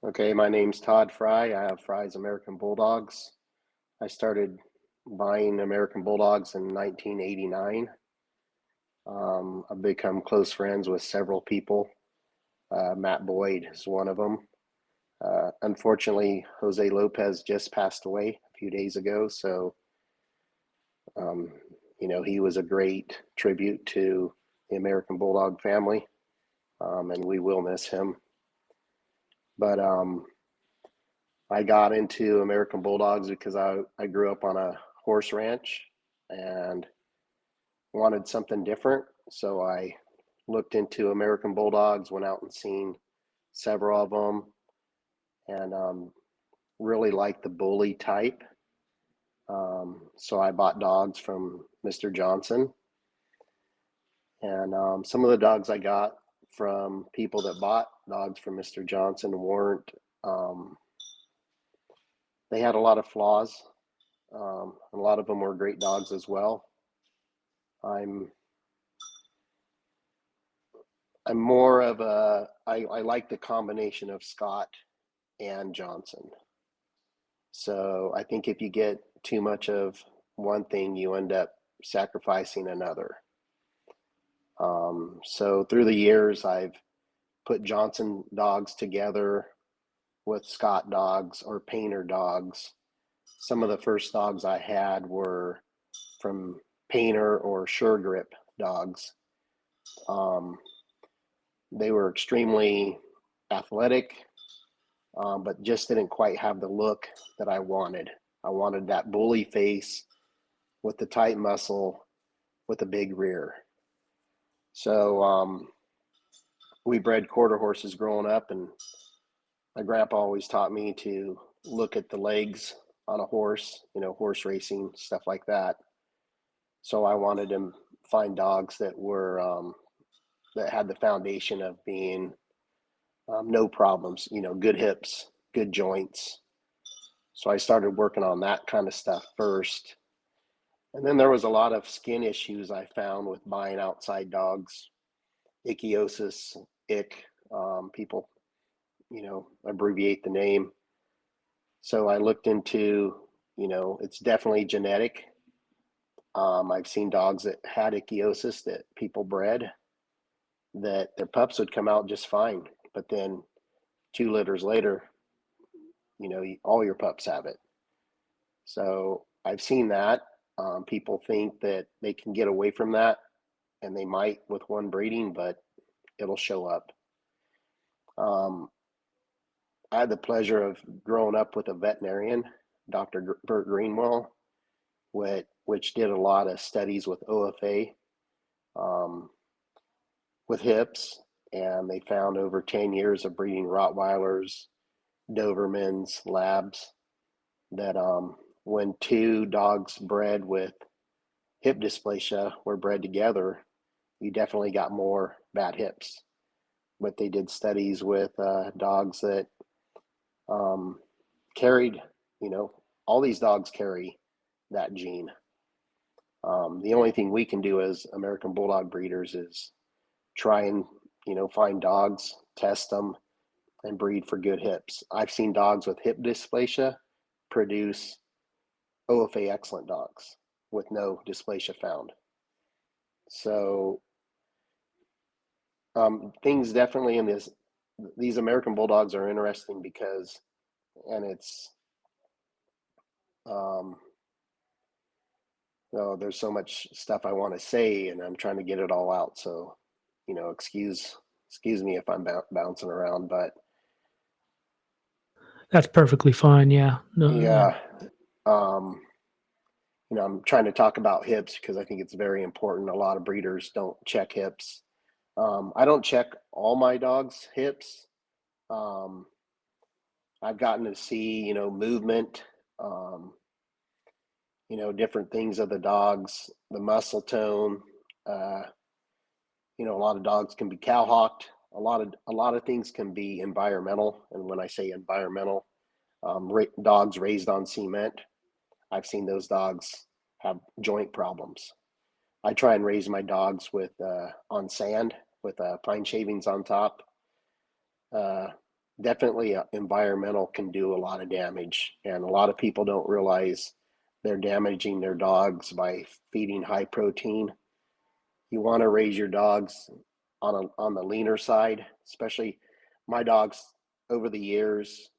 Okay, my name's Todd Frei. I have Frei's American Bulldogs. I started buying American Bulldogs in 1989. I've become close friends with several people. Matt Boyd is one of them. Unfortunately, Jose Lopez just passed away a few days ago, so um, he was a great tribute to the American Bulldog family, and we will miss him. But I got into American Bulldogs because I grew up on a horse ranch and wanted something different. So I looked into American Bulldogs, went out and seen several of them, and really liked the bully type. So I bought dogs from Mr. Johnson. And some of the dogs I got from people that bought dogs from Mr. Johnson weren't, they had a lot of flaws. A lot of them were great dogs as well. I'm I'm more of I like the combination of Scott and Johnson. So I think if you get too much of one thing, you end up sacrificing another. So through the years, I've put Johnson dogs together with Scott dogs or Painter dogs. Some of the first dogs I had were from Painter or Sure Grip dogs. Um, they were extremely athletic, but just didn't quite have the look that I wanted. I wanted that bully face with the tight muscle with a big rear. So we bred quarter horses growing up, and my grandpa always taught me to look at the legs on a horse, horse racing, stuff like that. So I wanted to find dogs that were that had the foundation of being no problems, good hips, good joints. So I started working on that kind of stuff first. And then there was a lot of skin issues I found with buying outside dogs, ichthyosis, ick. People, abbreviate the name. So I looked into, it's definitely genetic. I've seen dogs that had ichthyosis that people bred that their pups would come out just fine. But then 2 litters later, all your pups have it. So I've seen that. People think that they can get away from that, and they might with one breeding, but it'll show up. Um, I had the pleasure of growing up with a veterinarian, Dr. Bert Greenwell, which did a lot of studies with OFA um, with hips, and they found over 10 years of breeding Rottweilers, Dobermans, Labs, that when two dogs bred with hip dysplasia were bred together, you definitely got more bad hips. But they did studies with dogs that carried, all these dogs carry that gene. The only thing we can do as American Bulldog breeders is try and, find dogs, test them, and breed for good hips. I've seen dogs with hip dysplasia produce OFA excellent dogs with no dysplasia found. So things definitely in these American Bulldogs are interesting because, and it's, um, there's so much stuff I want to say, and I'm trying to get it all out. So, excuse me if I'm bouncing around, but That's perfectly fine. Yeah. No, yeah, um, I'm trying to talk about hips because I think it's very important. A lot of breeders don't check hips. I don't check all my dogs' hips. Um, I've gotten to see, movement, um, different things of the dogs, the muscle tone. Uh, a lot of dogs can be cowhocked. A lot of things can be environmental, and when I say environmental, dogs raised on cement. I've seen those dogs have joint problems. I try and raise my dogs with on sand with pine shavings on top. Uh, definitely environmental can do a lot of damage, and a lot of people don't realize they're damaging their dogs by feeding high protein. You want to raise your dogs on the leaner side, especially my dogs over the years,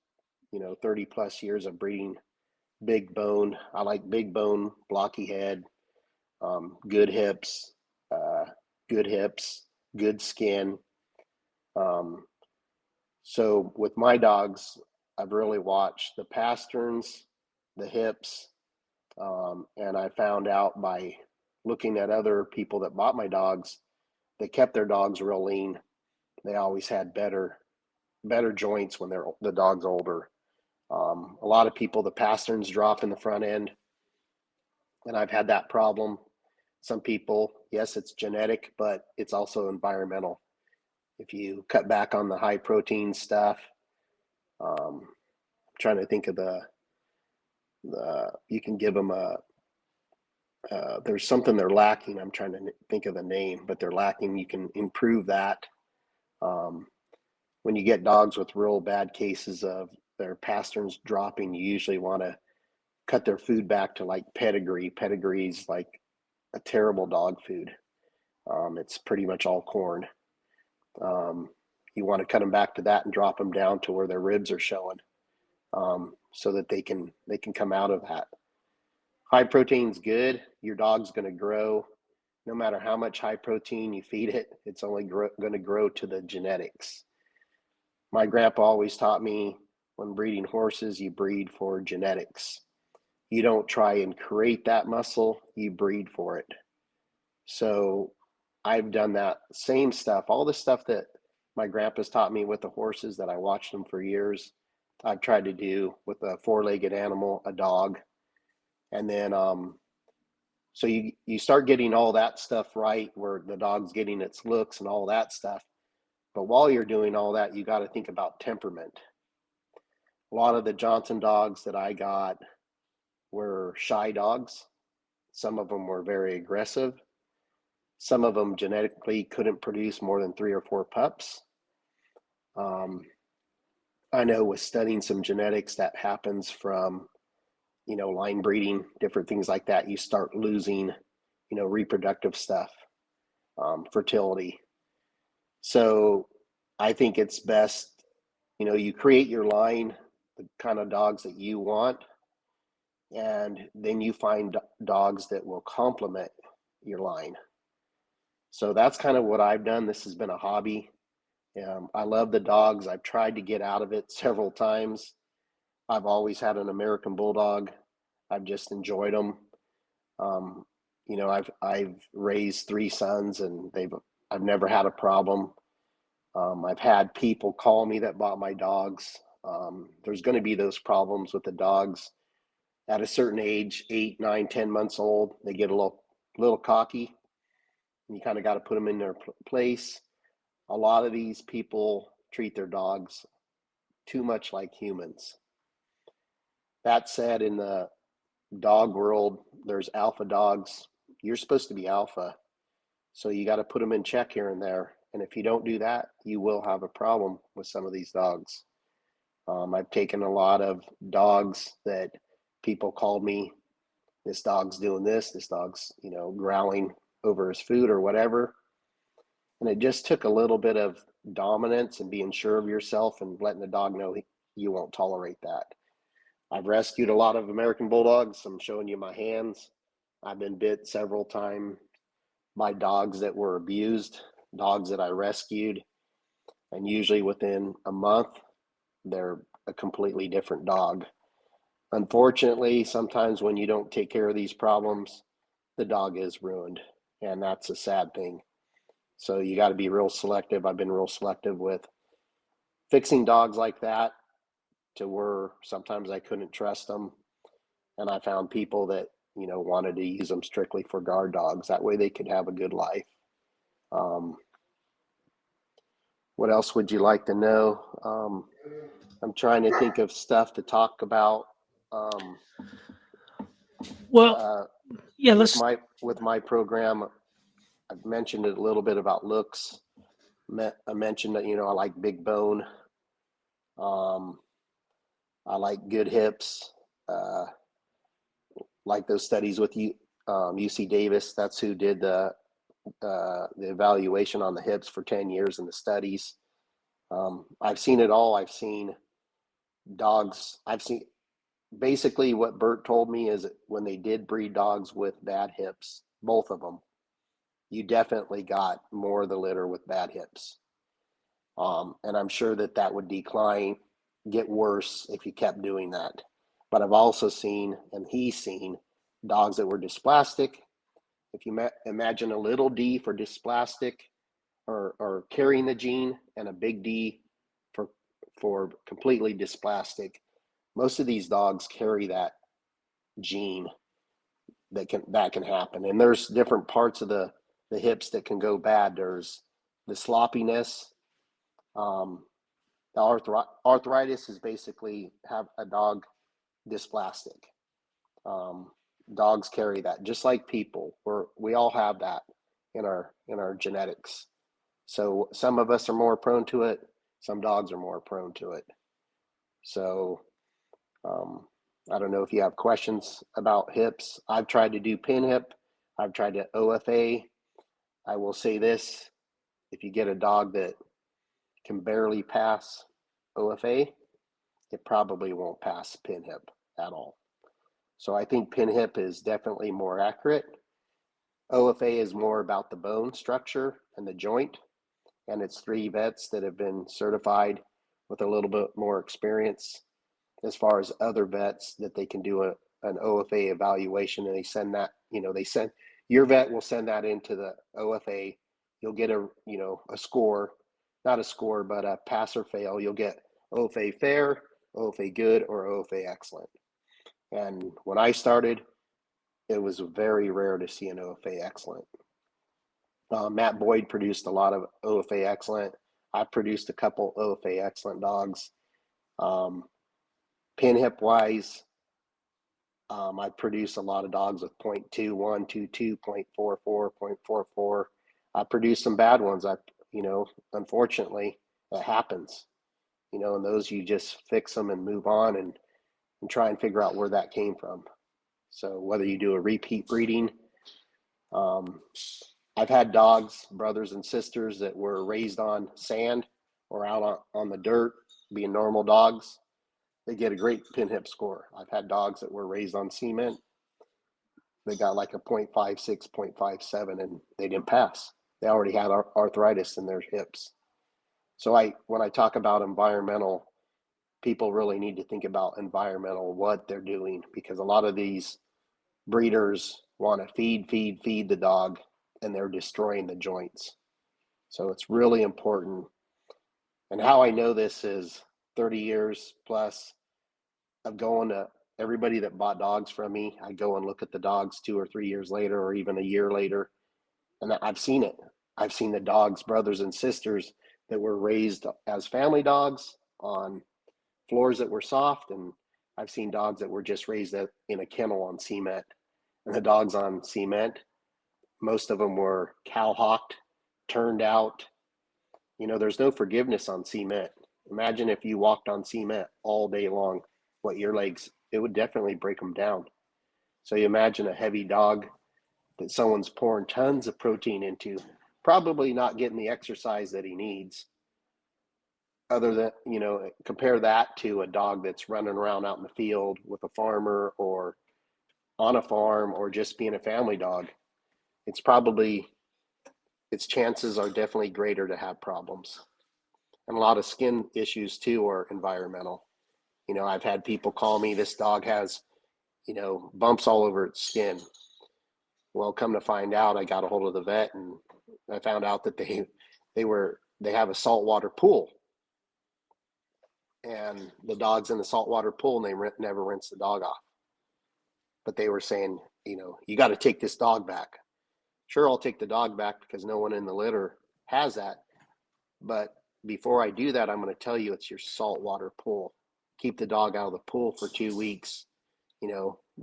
30 plus years of breeding big bone. I like big bone, blocky head, good hips, uh, good hips, good skin. Um, so with my dogs, I've really watched the pasterns, the hips, and I found out by looking at other people that bought my dogs, they kept their dogs real lean. They always had better joints when the dog's older. A lot of people, the pasterns drop in the front end, and I've had that problem. Some people, yes, it's genetic, but it's also environmental. If you cut back on the high protein stuff, I'm trying to think of the you can give them there's something they're lacking. I'm trying to think of the name, but they're lacking. You can improve that. Um, when you get dogs with real bad cases of their pasterns dropping, you usually want to cut their food back to like pedigree. Pedigree's like a terrible dog food. It's pretty much all corn. Um, you want to cut them back to that and drop them down to where their ribs are showing, so that they can come out of that. High protein's good. Your dog's going to grow. No matter how much high protein you feed it, it's only going to grow to the genetics. My grandpa always taught me, when breeding horses, you breed for genetics. You don't try and create that muscle, you breed for it. So I've done that same stuff, all the stuff that my grandpa's taught me with the horses that I watched them for years. I've tried to do with a four-legged animal, a dog. And then so you start getting all that stuff right, where the dog's getting its looks and all that stuff. But while you're doing all that, you got to think about temperament. A lot of the Johnson dogs that I got were shy dogs. Some of them were very aggressive. Some of them genetically couldn't produce more than 3 or 4 pups. Um, I know with studying some genetics that happens from, line breeding, different things like that, you start losing, reproductive stuff, fertility. So I think it's best, you create your line, the kind of dogs that you want, and then you find dogs that will complement your line. So that's kind of what I've done. This has been a hobby. I love the dogs. I've tried to get out of it several times. I've always had an American Bulldog. I've just enjoyed them. Um, I've raised 3 sons, and I've never had a problem. I've had people call me that bought my dogs. There's going to be those problems with the dogs at a certain age, 8, 9, 10 months old. They get a little cocky, and you kind of got to put them in their place. A lot of these people treat their dogs too much like humans. That said, in the dog world, there's alpha dogs. You're supposed to be alpha, so you got to put them in check here and there. And if you don't do that, you will have a problem with some of these dogs. I've taken a lot of dogs that people called me, this dog's doing this dog's, growling over his food or whatever. And it just took a little bit of dominance and being sure of yourself and letting the dog know you won't tolerate that. I've rescued a lot of American Bulldogs. I'm showing you my hands. I've been bit several times by dogs that were abused, dogs that I rescued. And usually within a month, they're a completely different dog. Unfortunately, sometimes when you don't take care of these problems, the dog is ruined. And that's a sad thing. So you got to be real selective. I've been real selective with fixing dogs like that, to where sometimes I couldn't trust them. And I found people that, wanted to use them strictly for guard dogs. That way they could have a good life. What else would you like to know? I'm trying to think of stuff to talk about. Well, yeah, with let's. my program, I've mentioned it a little bit about looks. I mentioned that, I like big bone. I like good hips, like those studies with UC Davis. That's who did the evaluation on the hips for 10 years in the studies. I've seen it all. I've seen dogs. I've seen basically what Bert told me is that when they did breed dogs with bad hips, both of them, you definitely got more of the litter with bad hips. And I'm sure that would decline, get worse if you kept doing that. But I've also seen, and he's seen, dogs that were dysplastic. If you imagine a little D for dysplastic, or carrying the gene, and a big D for completely dysplastic, most of these dogs carry that gene that can happen. And there's different parts of the hips that can go bad. There's the sloppiness. The arthritis is basically have a dog dysplastic. Dogs carry that just like people. We all have that in our genetics. So some of us are more prone to it. Some dogs are more prone to it. So I don't know if you have questions about hips. I've tried to do pin hip. I've tried to OFA. I will say this: if you get a dog that can barely pass OFA, it probably won't pass pin hip at all. So I think pin hip is definitely more accurate. OFA is more about the bone structure and the joint, and it's 3 vets that have been certified with a little bit more experience as far as other vets that they can do an OFA evaluation, and they send that, your vet will send that into the OFA. You'll get a score, not a score, but a pass or fail. You'll get OFA fair, OFA good, or OFA excellent. And when I started, it was very rare to see an OFA excellent. Matt Boyd produced a lot of OFA excellent. I produced a couple OFA excellent dogs. Pin hip wise, I produce a lot of dogs with 0.21, 22, 0.44, 0.44. I produce some bad ones. Unfortunately, it happens. And those you just fix them and move on and try and figure out where that came from. So whether you do a repeat breeding, I've had dogs, brothers and sisters that were raised on sand or out on the dirt, being normal dogs. They get a great pin hip score. I've had dogs that were raised on cement. They got like a 0.56, 0.57, and they didn't pass. They already had arthritis in their hips. So when I talk about environmental, people really need to think about environmental, what they're doing, because a lot of these breeders want to feed the dog, and they're destroying the joints. So it's really important. And how I know this is 30 years plus of going to everybody that bought dogs from me. I go and look at the dogs 2 or 3 years later, or even a year later, and I've seen it. I've seen the dogs, brothers and sisters that were raised as family dogs on floors that were soft, and I've seen dogs that were just raised in a kennel on cement. And the dogs on cement, most of them were cow-hocked, turned out. There's no forgiveness on cement. Imagine if you walked on cement all day long, what your legs, it would definitely break them down. So you imagine a heavy dog that someone's pouring tons of protein into, probably not getting the exercise that he needs. Other than, compare that to a dog that's running around out in the field with a farmer or on a farm or just being a family dog. Its chances are definitely greater to have problems. And a lot of skin issues too are environmental. I've had people call me, this dog has, bumps all over its skin. Well, come to find out, I got a hold of the vet and I found out that they have a saltwater pool, and the dog's in the saltwater pool and they never rinse the dog off. But they were saying, you got to take this dog back. Sure, I'll take the dog back because no one in the litter has that. But before I do that, I'm going to tell you it's your saltwater pool. Keep the dog out of the pool for 2 weeks.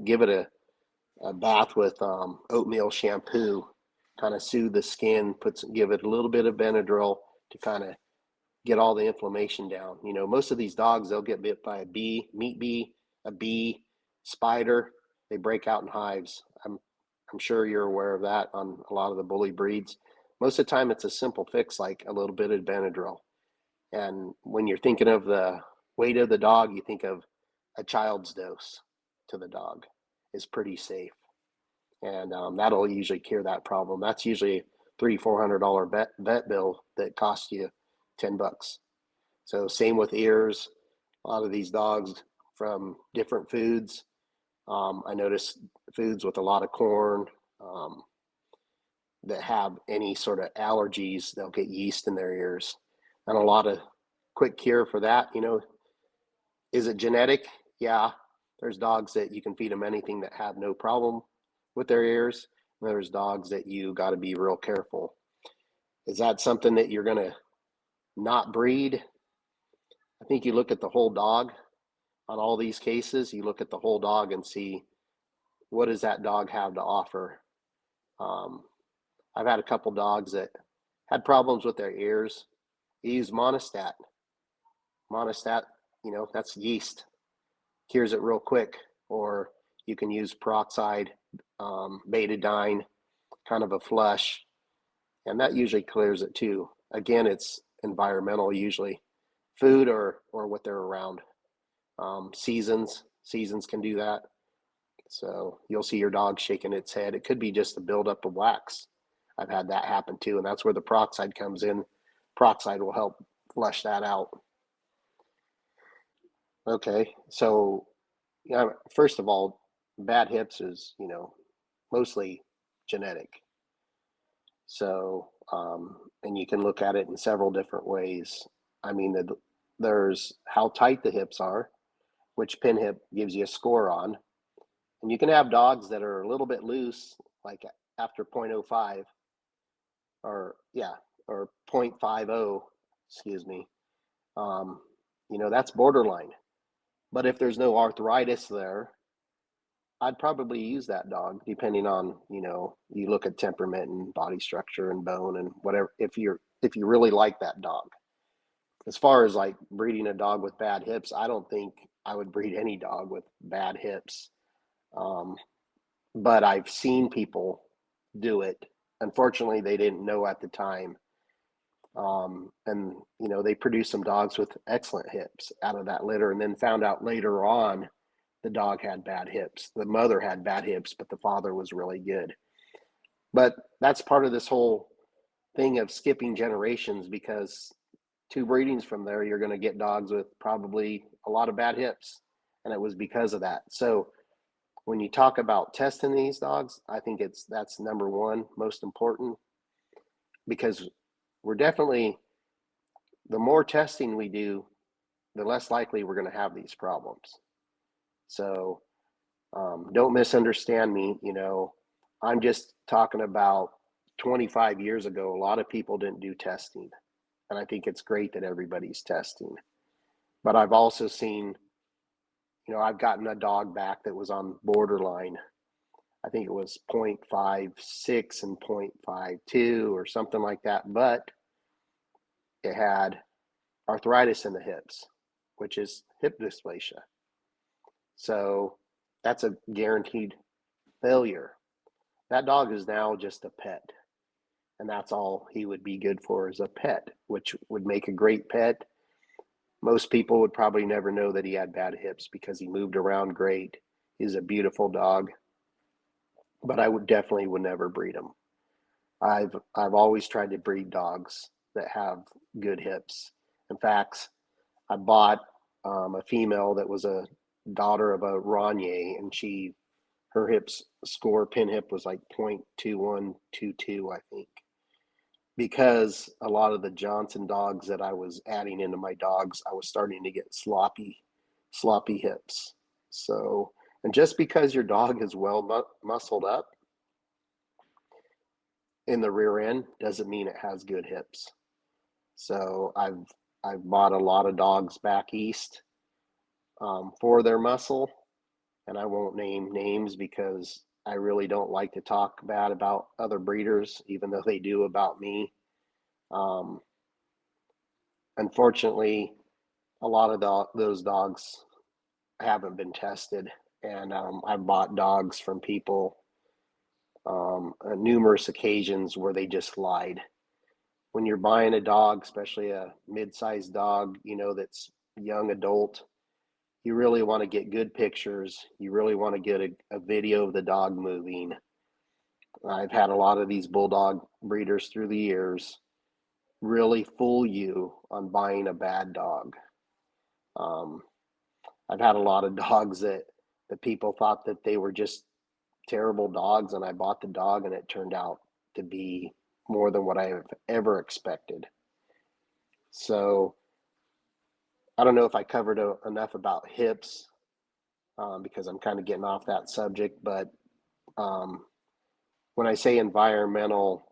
Give it a bath with oatmeal shampoo, kind of soothe the skin, give it a little bit of Benadryl to kind of get all the inflammation down. You know, most of these dogs, they'll get bit by a bee, meat bee, a bee, spider. They break out in hives. I'm sure you're aware of that on a lot of the bully breeds. Most of the time, it's a simple fix like a little bit of Benadryl. And when you're thinking of the weight of the dog, you think of a child's dose to the dog is pretty safe, and that'll usually cure that problem. That's usually $300-400 vet bill that costs you $10. So same with ears. A lot of these dogs from different foods. I notice foods with a lot of corn um, that have any sort of allergies, they'll get yeast in their ears. And a lot of quick cure for that, you know, is it genetic? Yeah. There's dogs that you can feed them anything that have no problem with their ears. There's dogs that you got to be real careful. Is that something that you're going to not breed? I think you look at the whole dog on all these cases. You look at the whole dog and see what does that dog have to offer. Um, I've had a couple dogs that had problems with their ears. You use monostat. Monostat, you know, that's yeast. Cures it real quick. Or you can use peroxide, betadine, kind of a flush, and that usually clears it too. Again, it's environmental usually, food or what they're around. Seasons can do that. So you'll see your dog shaking its head. It could be just a buildup of wax. I've had that happen too, and that's where the peroxide comes in. Peroxide will help flush that out. Okay, so yeah, first of all, bad hips is, you know, mostly genetic. So, and you can look at it in several different ways. I mean, there's how tight the hips are, which pin hip gives you a score on. And you can have dogs that are a little bit loose, like after 0.05 or, yeah, or 0.50, excuse me. You know, that's borderline. But if there's no arthritis there, I'd probably use that dog depending on, you know, you look at temperament and body structure and bone and whatever, if you really like that dog. As far as like breeding a dog with bad hips, I don't think I would breed any dog with bad hips. Um, but I've seen people do it. Unfortunately, they didn't know at the time. And, you know, they produced some dogs with excellent hips out of that litter, and then found out later on the dog had bad hips. The mother had bad hips, but the father was really good. But that's part of this whole thing of skipping generations, because two breedings from there, you're going to get dogs with probably a lot of bad hips. And it was because of that. So when you talk about testing these dogs, I think that's number one, most important, because we're definitely, the more testing we do, the less likely we're going to have these problems. So don't misunderstand me. You know, I'm just talking about 25 years ago. A lot of people didn't do testing, and I think it's great that everybody's testing. But I've also seen, you know, I've gotten a dog back that was on borderline. I think it was 0.56 and 0.52 or something like that, but it had arthritis in the hips, which is hip dysplasia. So that's a guaranteed failure. That dog is now just a pet, and that's all he would be good for, is a pet, which would make a great pet. Most people would probably never know that he had bad hips because he moved around great. He's a beautiful dog, but I would never breed him. I've always tried to breed dogs that have good hips. In fact, I bought a female that was a daughter of a Ranier, and her hips score pin hip was like 0.2122, I think, because a lot of the Johnson dogs that I was adding into my dogs, I was starting to get sloppy hips. So, and just because your dog is well muscled up in the rear end doesn't mean it has good hips. So I've bought a lot of dogs back east for their muscle, and I won't name names because I really don't like to talk bad about other breeders, even though they do about me. unfortunately, a lot of those dogs haven't been tested. And I've bought dogs from people on numerous occasions where they just lied. When you're buying a dog, especially a mid-sized dog, that's young adult, you really want to get good pictures. You really want to get a video of the dog moving. I've had a lot of these bulldog breeders through the years really fool you on buying a bad dog. Um, I've had a lot of dogs that the people thought that they were just terrible dogs, and I bought the dog and it turned out to be more than what I have ever expected. So I don't know if I covered enough about hips because I'm kind of getting off that subject, but um, when I say environmental,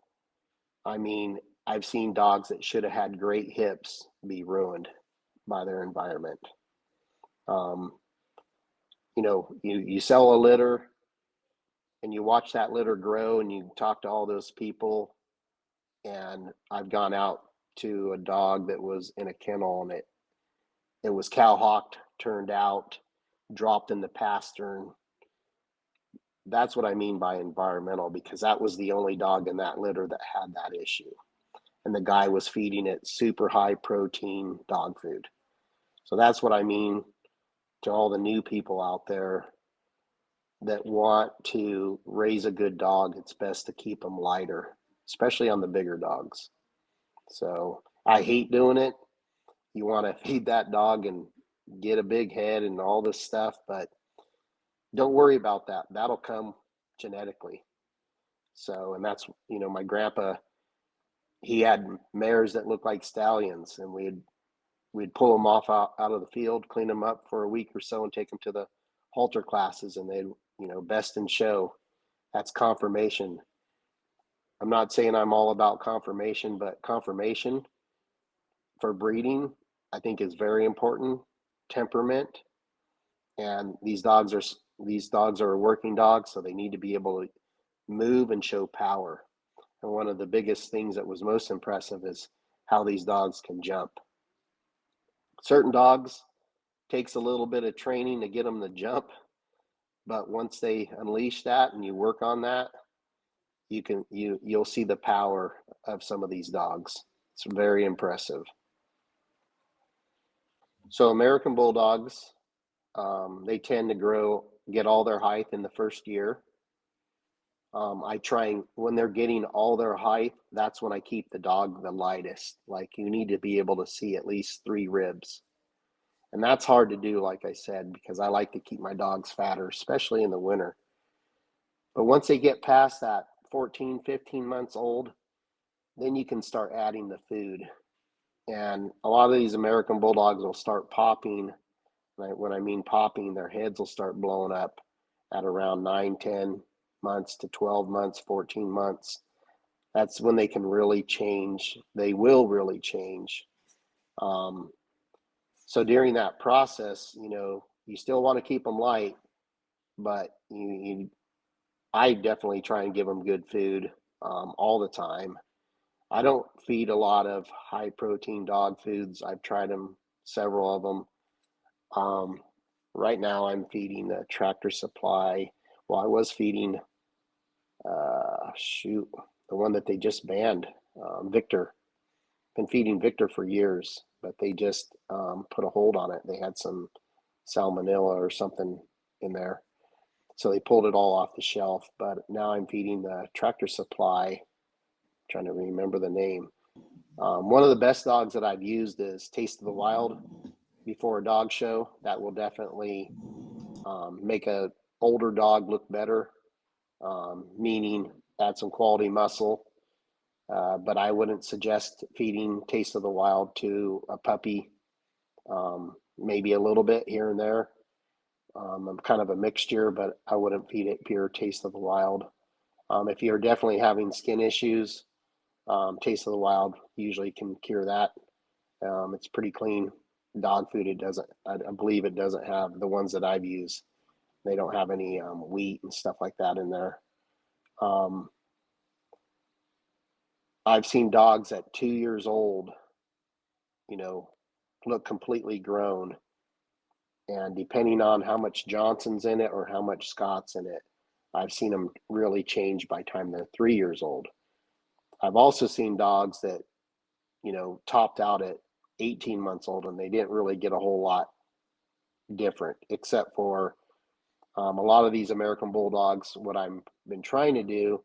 I mean I've seen dogs that should have had great hips be ruined by their environment. Um, you sell a litter and you watch that litter grow and you talk to all those people. And I've gone out to a dog that was in a kennel and it was cowhocked, turned out, dropped in the pastern. That's what I mean by environmental, because that was the only dog in that litter that had that issue. And the guy was feeding it super high protein dog food. So that's what I mean to all the new people out there that want to raise a good dog. It's best to keep them lighter, especially on the bigger dogs. So I hate doing it. You want to feed that dog and get a big head and all this stuff, but don't worry about that. That'll come genetically. So, and that's, my grandpa, he had mares that looked like stallions, and we'd pull them off out of the field, clean them up for a week or so, and take them to the halter classes, and they'd, best in show. That's confirmation. I'm not saying I'm all about confirmation, but confirmation for breeding, I think, is very important. Temperament, and these dogs are working dogs, so they need to be able to move and show power. And one of the biggest things that was most impressive is how these dogs can jump. Certain dogs takes a little bit of training to get them to jump, but once they unleash that and you work on that, you'll see the power of some of these dogs. It's very impressive. So American Bulldogs, they tend to get all their height in the first year. I try, when they're getting all their height, that's when I keep the dog the lightest. Like, you need to be able to see at least 3 ribs. And that's hard to do, like I said, because I like to keep my dogs fatter, especially in the winter. But once they get past that 14, 15 months old, then you can start adding the food. And a lot of these American Bulldogs will start popping. When I mean popping, their heads will start blowing up at around 9, 10 months to 12 months, 14 months. That's when they can really change. They will really change. So during that process, you still want to keep them light, but I definitely try and give them good food all the time. I don't feed a lot of high protein dog foods. I've tried them, several of them. Right now I'm feeding the Tractor Supply. Well, I was feeding, the one that they just banned, Victor. Been feeding Victor for years, but they just put a hold on it. They had some salmonella or something in there. So they pulled it all off the shelf. But now I'm feeding the Tractor Supply. I'm trying to remember the name. One of the best dogs that I've used is Taste of the Wild before a dog show. That will definitely make a older dog look better, meaning add some quality muscle. But I wouldn't suggest feeding Taste of the Wild to a puppy. Maybe a little bit here and there. I'm kind of a mixture, but I wouldn't feed it pure Taste of the Wild. If you're definitely having skin issues, Taste of the Wild usually can cure that. It's pretty clean dog food. I believe it doesn't have, the ones that I've used, they don't have any wheat and stuff like that in there. I've seen dogs at 2 years old look completely grown. And depending on how much Johnson's in it or how much Scott's in it, I've seen them really change by the time they're 3 years old. I've also seen dogs that, topped out at 18 months old and they didn't really get a whole lot different, except for a lot of these American Bulldogs. What I've been trying to do,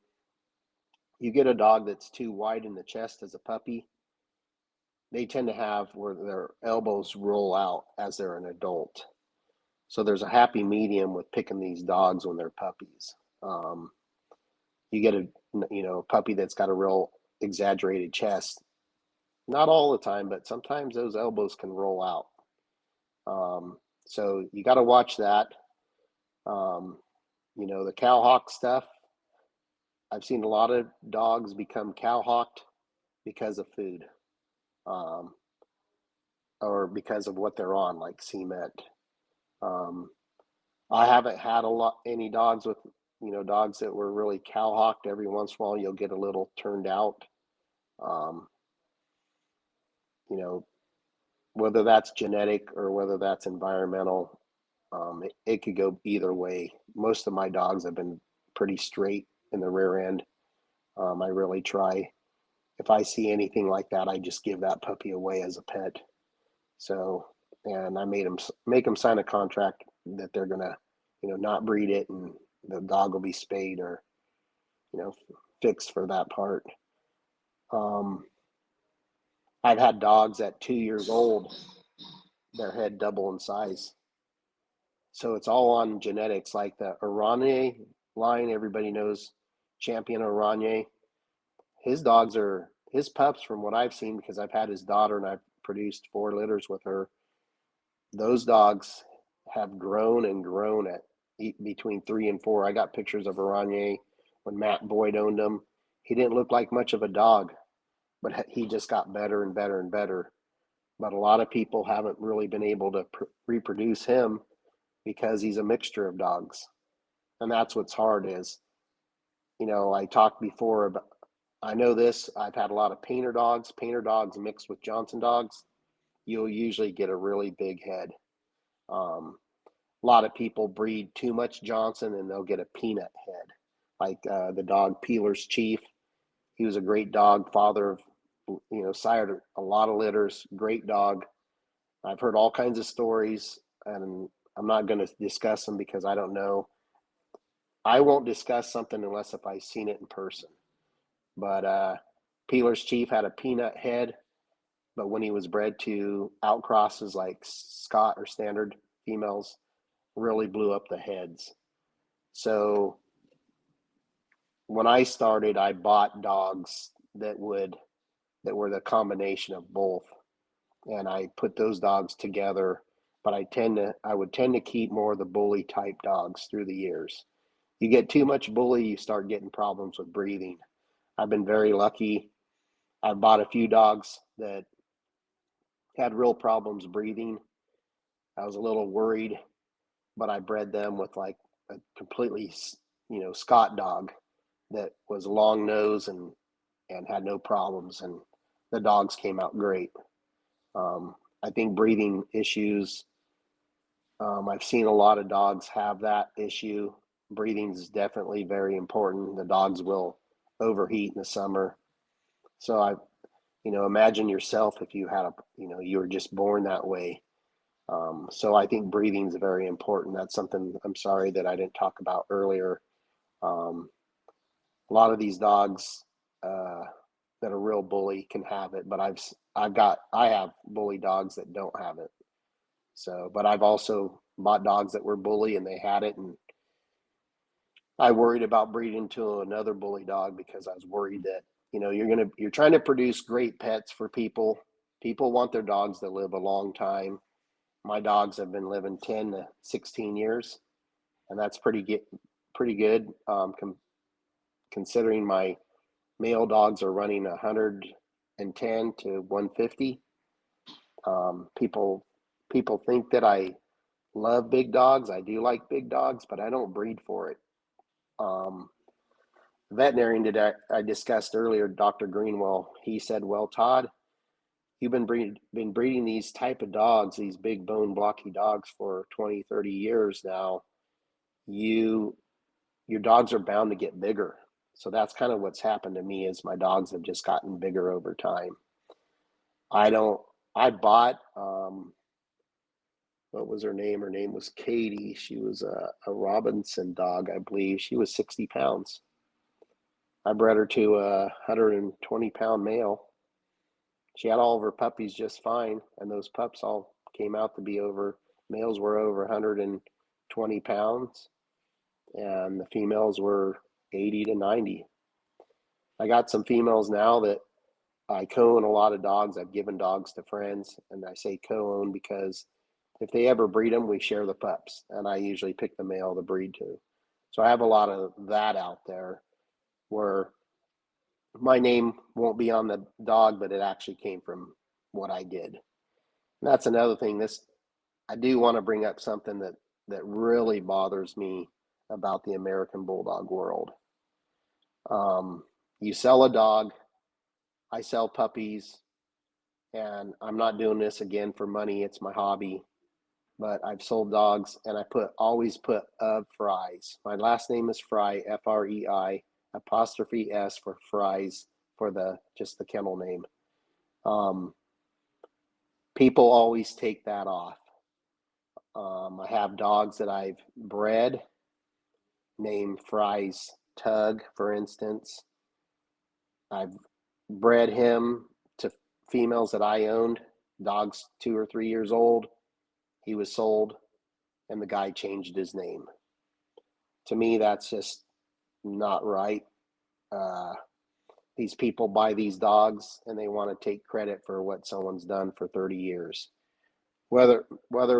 you get a dog that's too wide in the chest as a puppy, they tend to have where their elbows roll out as they're an adult. So there's a happy medium with picking these dogs when they're puppies. You get a puppy that's got a real exaggerated chest. Not all the time, but sometimes those elbows can roll out. So you got to watch that. The cowhawk stuff. I've seen a lot of dogs become cowhawked because of food, or because of what they're on, like cement. I haven't had any dogs with, dogs that were really cowhawked. Every once in a while, you'll get a little turned out. Um, whether that's genetic or whether that's environmental, it could go either way. Most of my dogs have been pretty straight in the rear end. I really try. If I see anything like that, I just give that puppy away as a pet. So, and I make them sign a contract that they're gonna, not breed it, and the dog will be spayed or, fixed for that part. I've had dogs at 2 years old, their head double in size. So it's all on genetics, like the Oranje line. Everybody knows Champion Oranje. His pups, from what I've seen, because I've had his daughter and I've produced 4 litters with her, those dogs have grown and grown at between 3 and 4. I got pictures of Oranje when Matt Boyd owned him. He didn't look like much of a dog, but he just got better and better and better. But a lot of people haven't really been able to reproduce him because he's a mixture of dogs. And that's what's hard is, I talked before about, I know this, I've had a lot of painter dogs mixed with Johnson dogs. You'll usually get a really big head. A lot of people breed too much Johnson and they'll get a peanut head. Like the dog Peeler's Chief. He was a great dog, father of, sired a lot of litters, great dog. I've heard all kinds of stories, and I'm not going to discuss them because I don't know. I won't discuss something unless if I've seen it in person. But Peeler's Chief had a peanut head, but when he was bred to outcrosses like Scott or standard females, really blew up the heads. So when I started, I bought dogs that were the combination of both, and I put those dogs together. But I would tend to keep more of the bully type dogs through the years. You get too much bully, you start getting problems with breathing. I've been very lucky. I've bought a few dogs that had real problems breathing. I was a little worried, but I bred them with like a completely, Scott dog that was long nose and had no problems, and the dogs came out great. I think breathing issues, I've seen a lot of dogs have that issue. Breathing is definitely very important. The dogs will overheat in the summer. So imagine yourself if you had you were just born that way. So I think breathing is very important. That's something I'm sorry that I didn't talk about earlier. A lot of these dogs that are real bully can have it, but I have bully dogs that don't have it. So, but I've also bought dogs that were bully and they had it, and I worried about breeding to another bully dog because I was worried that you're trying to produce great pets for people. People want their dogs to live a long time. My dogs have been living 10 to 16 years, and that's pretty good. Considering my male dogs are running 110 to 150. People think that I love big dogs. I do like big dogs, but I don't breed for it. Veterinarian that I discussed earlier, Dr. Greenwell, he said, well, Todd, you've been breeding these type of dogs, these big bone blocky dogs for 20, 30 years now, your dogs are bound to get bigger. So that's kind of what's happened to me is my dogs have just gotten bigger over time. I bought, what was her name? Her name was Katie. She was a Robinson dog, I believe. She was 60 pounds. I bred her to a 120-pound male. She had all of her puppies just fine, and those pups all came out to be males were over 120 pounds, and the females were 80 to 90. I got some females now that I co-own a lot of dogs. I've given dogs to friends, and I say co-own because if they ever breed them, we share the pups, and I usually pick the male to breed to. So I have a lot of that out there where my name won't be on the dog, but it actually came from what I did. And that's another thing. I do want to bring up something that really bothers me about the American Bulldog world. You sell a dog, I sell puppies, and I'm not doing this again for money. It's my hobby. But I've sold dogs, and I always put Fries. My last name is Frei, Frei, apostrophe S for Fries for just the kennel name. People always take that off. I have dogs that I've bred, named Fries Tug, for instance. I've bred him to females that I owned, dogs 2 or 3 years old. He was sold, and the guy changed his name. To me, that's just not right. These people buy these dogs, and they want to take credit for what someone's done for 30 years. Whether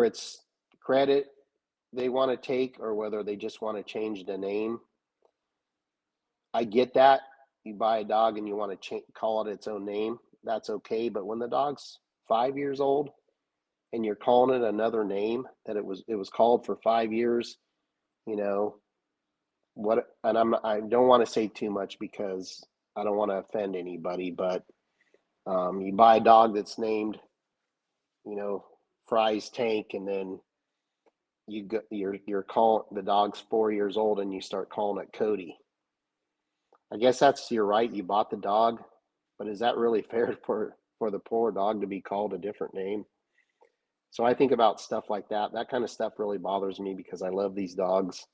it's credit they want to take or whether they just want to change the name, I get that. You buy a dog and you want to call it its own name, that's okay. But when the dog's 5 years old and you're calling it another name that it was called for 5 years, you know what? And I don't want to say too much because I don't want to offend anybody. But you buy a dog that's named, Fry's Tank, and then you're calling the dog's 4 years old and you start calling it Cody. I guess that's your right. You bought the dog, but is that really fair for the poor dog to be called a different name? So I think about stuff like that. That kind of stuff really bothers me because I love these dogs.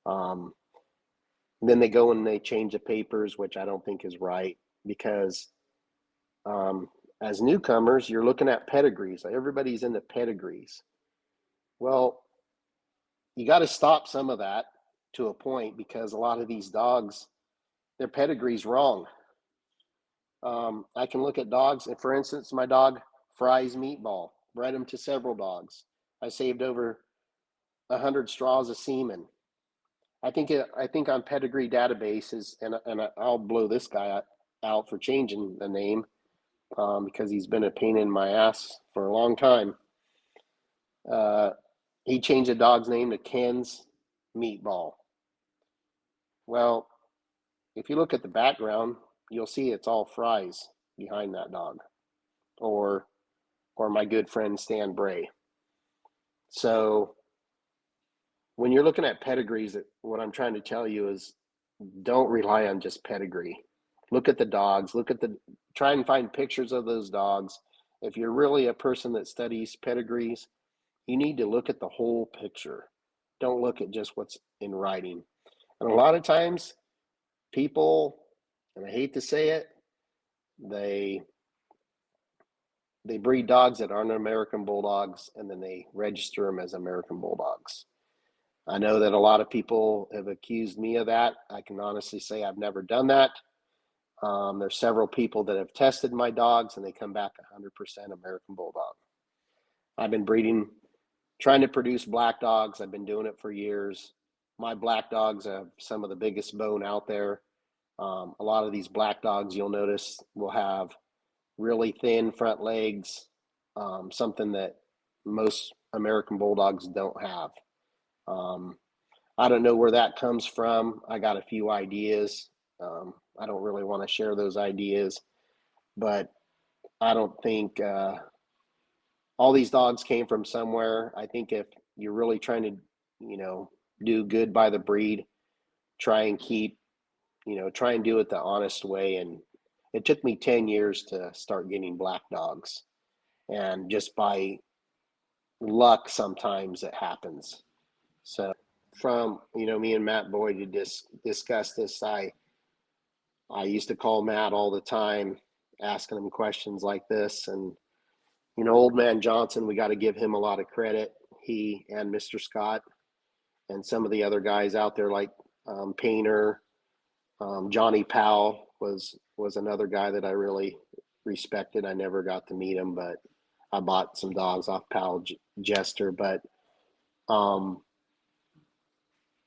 Then they go and they change the papers, which I don't think is right because as newcomers, you're looking at pedigrees. Everybody's into pedigrees. Well, you got to stop some of that to a point because a lot of these dogs, their pedigree's wrong. I can look at dogs, and for instance, my dog Fry's Meatball, bred him to several dogs. I saved over 100 straws of semen. I think on pedigree databases, and I'll blow this guy out for changing the name because he's been a pain in my ass for a long time. He changed the dog's name to Ken's Meatball. Well, if you look at the background, you'll see it's all Fries behind that dog, or my good friend Stan Bray. So when you're looking at pedigrees, what I'm trying to tell you is don't rely on just pedigree. Look at the dogs, try and find pictures of those dogs. If you're really a person that studies pedigrees, you need to look at the whole picture. Don't look at just what's in writing. And a lot of times people, and I hate to say it, they breed dogs that aren't American Bulldogs, and then they register them as American Bulldogs. I know that a lot of people have accused me of that. I can honestly say I've never done that. There's several people that have tested my dogs, and they come back 100% American Bulldog. I've been trying to produce black dogs. I've been doing it for years. My black dogs have some of the biggest bone out there. A lot of these black dogs, you'll notice, will have really thin front legs, something that most American Bulldogs don't have. I don't know where that comes from. I got a few ideas. I don't really want to share those ideas, but I don't think all these dogs came from somewhere. I think if you're really trying to, you know, do good by the breed, try and keep, try and do it the honest way. And it took me 10 years to start getting black dogs. And just by luck, sometimes it happens. So from, me and Matt Boyd to discuss this, I used to call Matt all the time, asking him questions like this. And, old man Johnson, we got to give him a lot of credit. He and Mr. Scott and some of the other guys out there like Painter, Johnny Powell was another guy that I really respected. I never got to meet him, but I bought some dogs off Powell Jester. But um,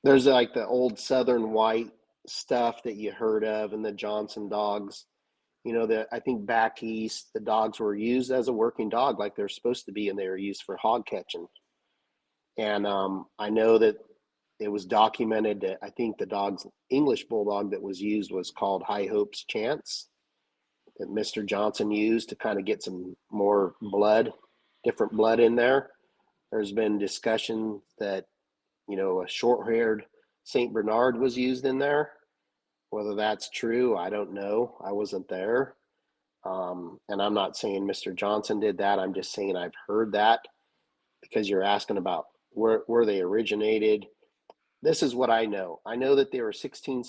there's like the old Southern White stuff that you heard of, and the Johnson dogs. That I think back east, the dogs were used as a working dog like they're supposed to be, and they were used for hog catching. And I know that it was documented that I think the dog's English bulldog that was used was called High Hopes Chance, that Mr. Johnson used to kind of get some more blood, different blood in there. There's been discussion that, a short haired St. Bernard was used in there. Whether that's true, I don't know. I wasn't there. And I'm not saying Mr. Johnson did that. I'm just saying I've heard that because you're asking about where they originated. This is what I know. I know that they were 16th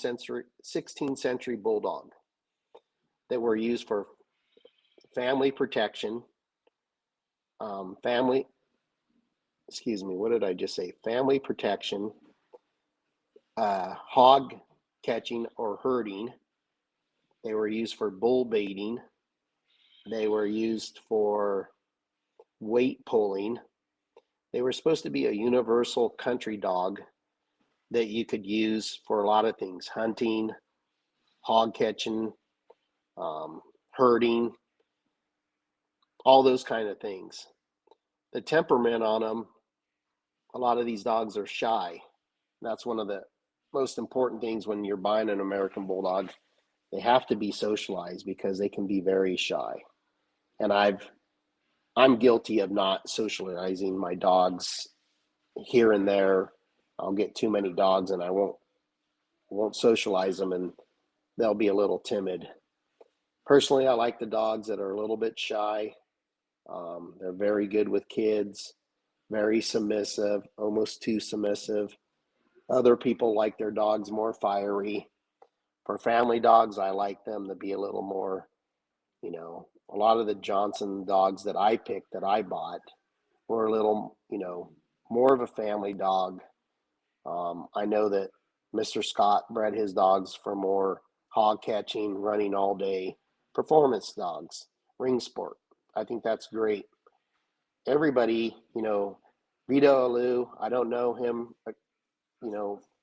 century bulldog that were used for family protection, family, excuse me, what did I just say? Family protection, hog catching or herding. They were used for bull baiting. They were used for weight pulling. They were supposed to be a universal country dog that you could use for a lot of things: hunting, hog catching, herding, all those kind of things. The temperament on them, a lot of these dogs are shy. That's one of the most important things when you're buying an American Bulldog. They have to be socialized because they can be very shy. And I'm guilty of not socializing my dogs here and there. I'll get too many dogs and I won't socialize them, and they'll be a little timid. Personally, I like the dogs that are a little bit shy. They're very good with kids, very submissive, almost too submissive. Other people like their dogs more fiery. For family dogs, I like them to be a little more, a lot of the Johnson dogs that I picked that I bought were a little, more of a family dog. I know that Mr. Scott bred his dogs for more hog catching, running all day, performance dogs, ring sport. I think that's great. Everybody, Vito Alou, I don't know him,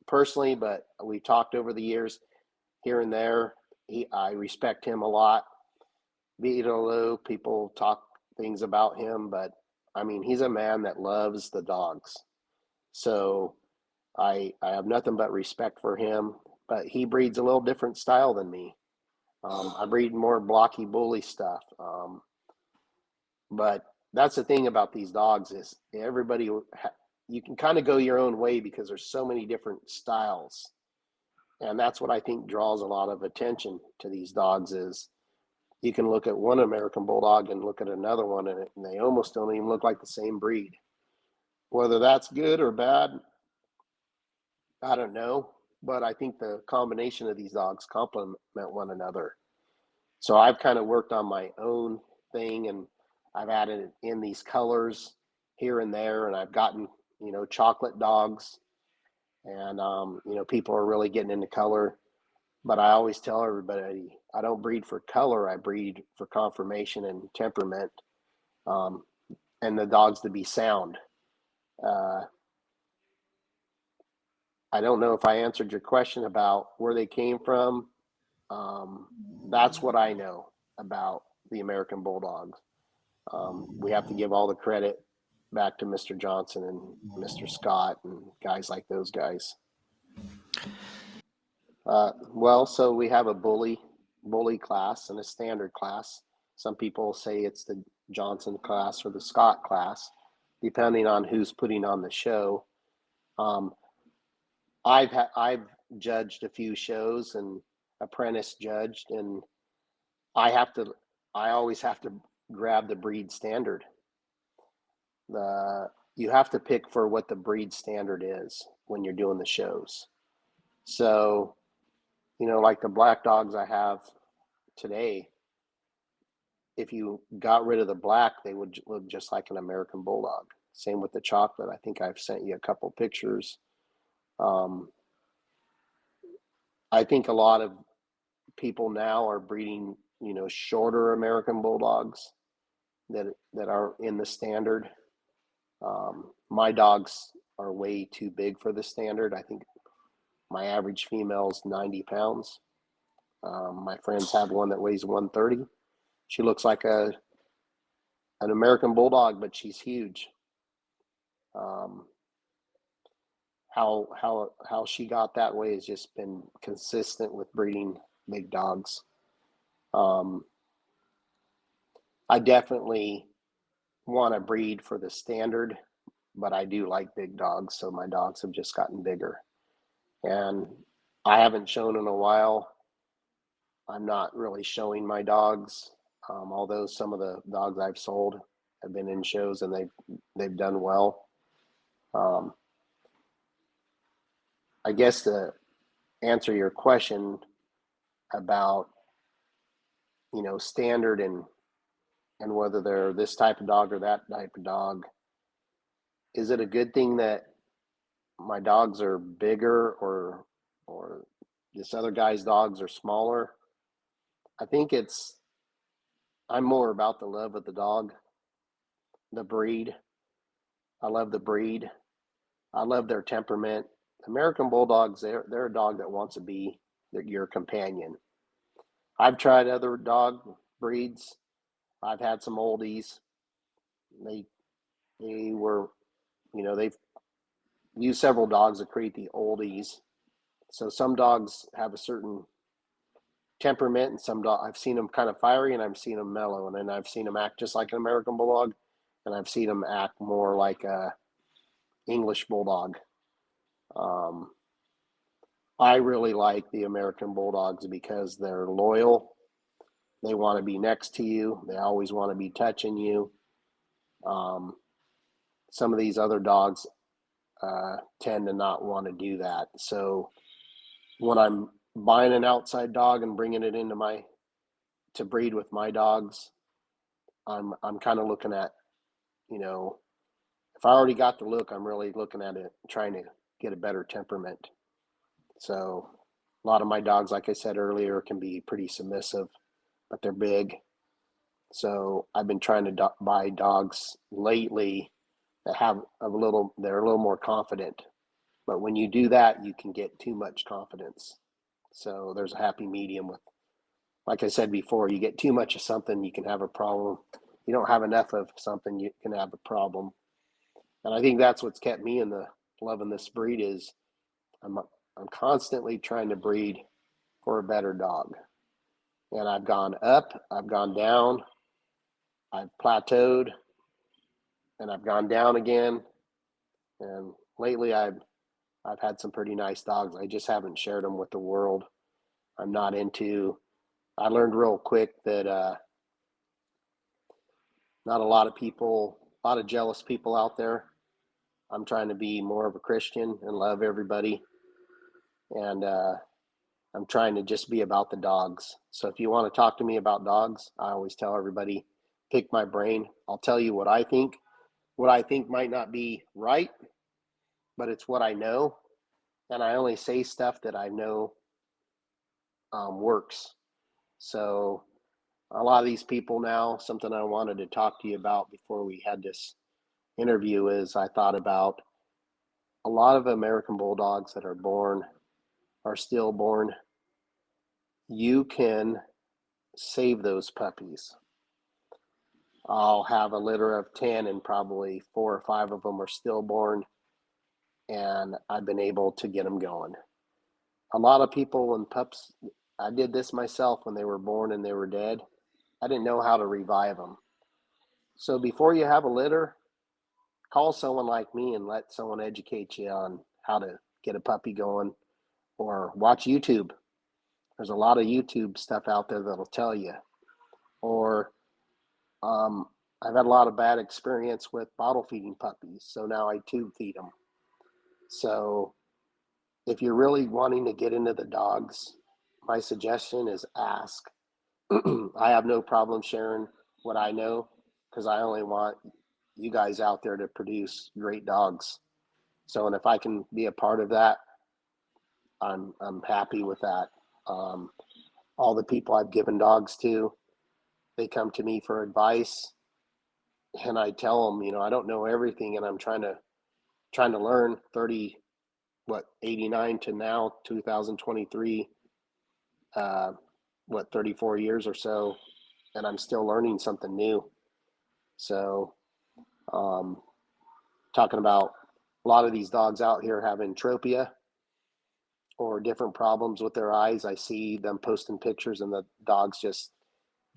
personally, but we talked over the years here and there. I respect him a lot. Vito Alou, people talk things about him, but I mean, he's a man that loves the dogs. So I have nothing but respect for him, but he breeds a little different style than me. I breed more blocky bully stuff. But that's the thing about these dogs is everybody, you can kind of go your own way because there's so many different styles. And that's what I think draws a lot of attention to these dogs is you can look at one American Bulldog and look at another one, and they almost don't even look like the same breed. Whether that's good or bad, I don't know, but I think the combination of these dogs complement one another. So I've kind of worked on my own thing, and I've added in these colors here and there, and I've gotten, chocolate dogs, and, people are really getting into color. But I always tell everybody, I don't breed for color, I breed for conformation and temperament, um, and the dogs to be sound. Uh, I don't know if I answered your question about where they came from. Um, that's what I know about the American Bulldogs. We have to give all the credit back to Mr. Johnson and Mr. Scott and guys like those guys. So we have a bully class and a standard class. Some people say it's the Johnson class or the Scott class, depending on who's putting on the show. I've judged a few shows and apprentice judged, and I have to I always have to grab the breed standard. You have to pick for what the breed standard is when you're doing the shows. So, like the black dogs I have today, if you got rid of the black, they would look just like an American Bulldog. Same with the chocolate. I think I've sent you a couple pictures. I think a lot of people now are breeding, shorter American Bulldogs that are in the standard. My dogs are way too big for the standard. I think my average female is 90 pounds. My friends have one that weighs 130. She looks like an American Bulldog, but she's huge. How she got that way has just been consistent with breeding big dogs. I definitely want to breed for the standard, but I do like big dogs, so my dogs have just gotten bigger. And I haven't shown in a while. I'm not really showing my dogs, although some of the dogs I've sold have been in shows and they've done well. I guess to answer your question about standard and whether they're this type of dog or that type of dog, is it a good thing that my dogs are bigger or this other guy's dogs are smaller? I think I'm more about the love of the dog, the breed. I love the breed. I love their temperament. American Bulldogs, they're a dog that wants to be your companion. I've tried other dog breeds. I've had some oldies. They were, they've used several dogs to create the oldies. So some dogs have a certain temperament, and some dogs I've seen them kind of fiery, and I've seen them mellow, and then I've seen them act just like an American Bulldog, and I've seen them act more like a English Bulldog. I really like the American Bulldogs because they're loyal. They want to be next to you. They always want to be touching you. Some of these other dogs tend to not want to do that. So when I'm buying an outside dog and bringing it into to breed with my dogs, I'm kind of looking at, if I already got the look, I'm really looking at it, trying to get a better temperament. So a lot of my dogs, like I said earlier, can be pretty submissive, but they're big. So I've been trying to buy dogs lately that they're a little more confident. But when you do that, you can get too much confidence. So there's a happy medium with, like I said before, you get too much of something, you can have a problem. You don't have enough of something, you can have a problem. And I think that's what's kept me in the loving this breed is I'm constantly trying to breed for a better dog. And I've gone up, I've gone down, I've plateaued, and I've gone down again. And lately I've had some pretty nice dogs. I just haven't shared them with the world. I'm not into, I learned real quick that not a lot of jealous people out there. I'm trying to be more of a Christian and love everybody. And I'm trying to just be about the dogs. So if you want to talk to me about dogs, I always tell everybody, pick my brain. I'll tell you what I think. What I think might not be right, but it's what I know. And I only say stuff that I know works. So a lot of these people now, something I wanted to talk to you about before we had this interview is I thought about a lot of American Bulldogs that are stillborn. You can save those puppies. I'll have a litter of 10 and probably 4 or 5 of them are stillborn, and I've been able to get them going. A lot of people when pups, I did this myself when they were born and they were dead. I didn't know how to revive them. So before you have a litter, call someone like me and let someone educate you on how to get a puppy going, or watch YouTube. There's a lot of YouTube stuff out there that'll tell you. Or I've had a lot of bad experience with bottle feeding puppies, so now I tube feed them. So if you're really wanting to get into the dogs, my suggestion is ask. I have no problem sharing what I know, because I only want you guys out there to produce great dogs. So, and if I can be a part of that, I'm happy with that. All the people I've given dogs to, they come to me for advice, and I tell them, I don't know everything, and I'm trying to learn. 89 to now 2023, 34 years or so, and I'm still learning something new. So, talking about a lot of these dogs out here have entropia or different problems with their eyes. I see them posting pictures and the dogs just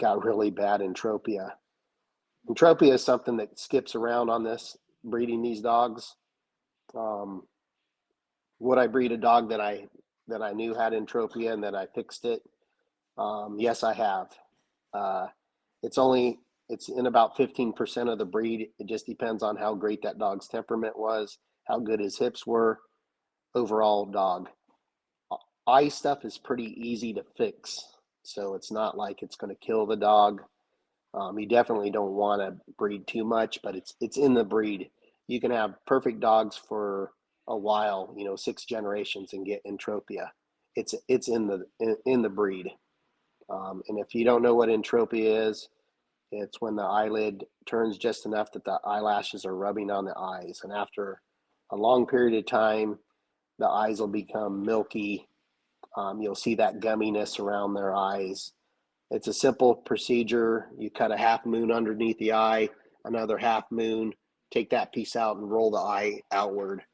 got really bad entropia. Entropia is something that skips around on this breeding these dogs. Would I breed a dog that I knew had entropia and that I fixed it? Yes, I have. It's in about 15% of the breed. It just depends on how great that dog's temperament was, how good his hips were, overall dog. Eye stuff is pretty easy to fix, so it's not like it's going to kill the dog. You definitely don't want to breed too much, but it's in the breed. You can have perfect dogs for a while, 6 generations, and get entropia. It's in the breed. And if you don't know what entropia is, it's when the eyelid turns just enough that the eyelashes are rubbing on the eyes, and after a long period of time, the eyes will become milky. You'll see that gumminess around their eyes. It's a simple procedure. You cut a half moon underneath the eye, another half moon, take that piece out and roll the eye outward.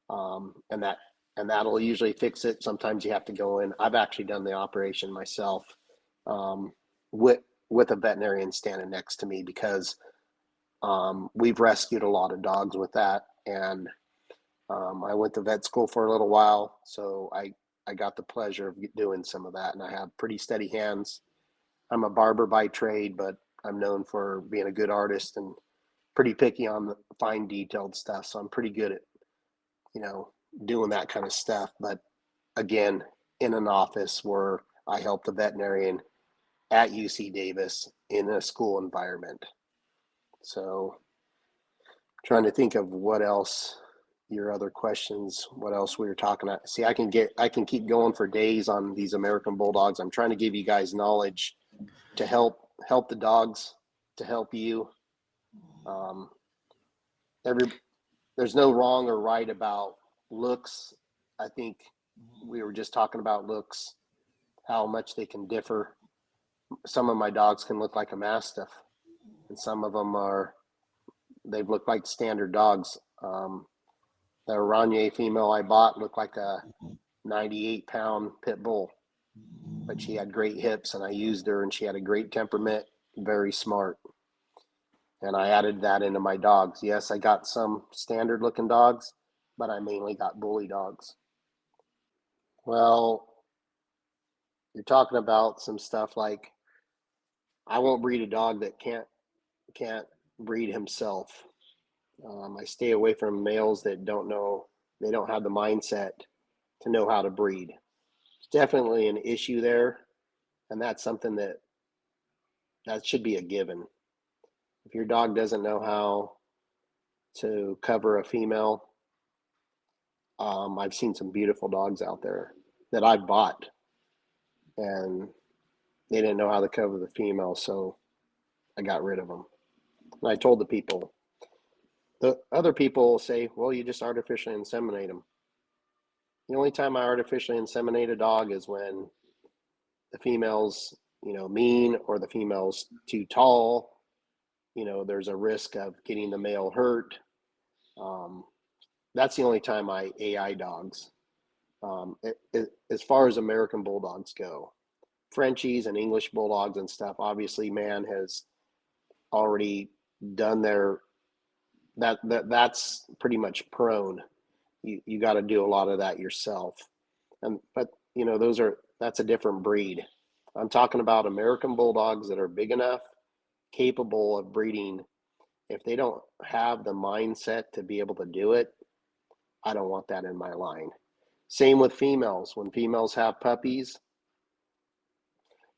And that'll usually fix it. Sometimes you have to go in. I've actually done the operation myself, with a veterinarian standing next to me, because we've rescued a lot of dogs with that. And I went to vet school for a little while, so I got the pleasure of doing some of that, and I have pretty steady hands. I'm a barber by trade, but I'm known for being a good artist and pretty picky on the fine detailed stuff. So I'm pretty good at, doing that kind of stuff. But again, in an office where I help the veterinarian at UC Davis in a school environment. So trying to think of what else, your other questions, what else we were talking about. See, I can keep going for days on these American Bulldogs. I'm trying to give you guys knowledge to help the dogs, to help you. There's no wrong or right about looks. I think we were just talking about looks, how much they can differ. Some of my dogs can look like a Mastiff, and some of them they've looked like standard dogs. The Oranje female I bought looked like a 98-pound pit bull, but she had great hips, and I used her, and she had a great temperament, very smart. And I added that into my dogs. Yes, I got some standard looking dogs, but I mainly got bully dogs. Well, you're talking about some stuff like, I won't breed a dog that can't breed himself. I stay away from males that don't have the mindset to know how to breed. It's definitely an issue there, and that's something that should be a given. If your dog doesn't know how to cover a female, I've seen some beautiful dogs out there that I bought, and they didn't know how to cover the female, so I got rid of them. And I told the people. The other people say, well, you just artificially inseminate them. The only time I artificially inseminate a dog is when the female's, mean, or the female's too tall. There's a risk of getting the male hurt. That's the only time I AI dogs. As far as American Bulldogs go, Frenchies and English Bulldogs and stuff, obviously man has already done that's pretty much prone. You got to do a lot of that yourself. But that's a different breed. I'm talking about American Bulldogs that are big enough, capable of breeding. If they don't have the mindset to be able to do it, I don't want that in my line. Same with females. When females have puppies,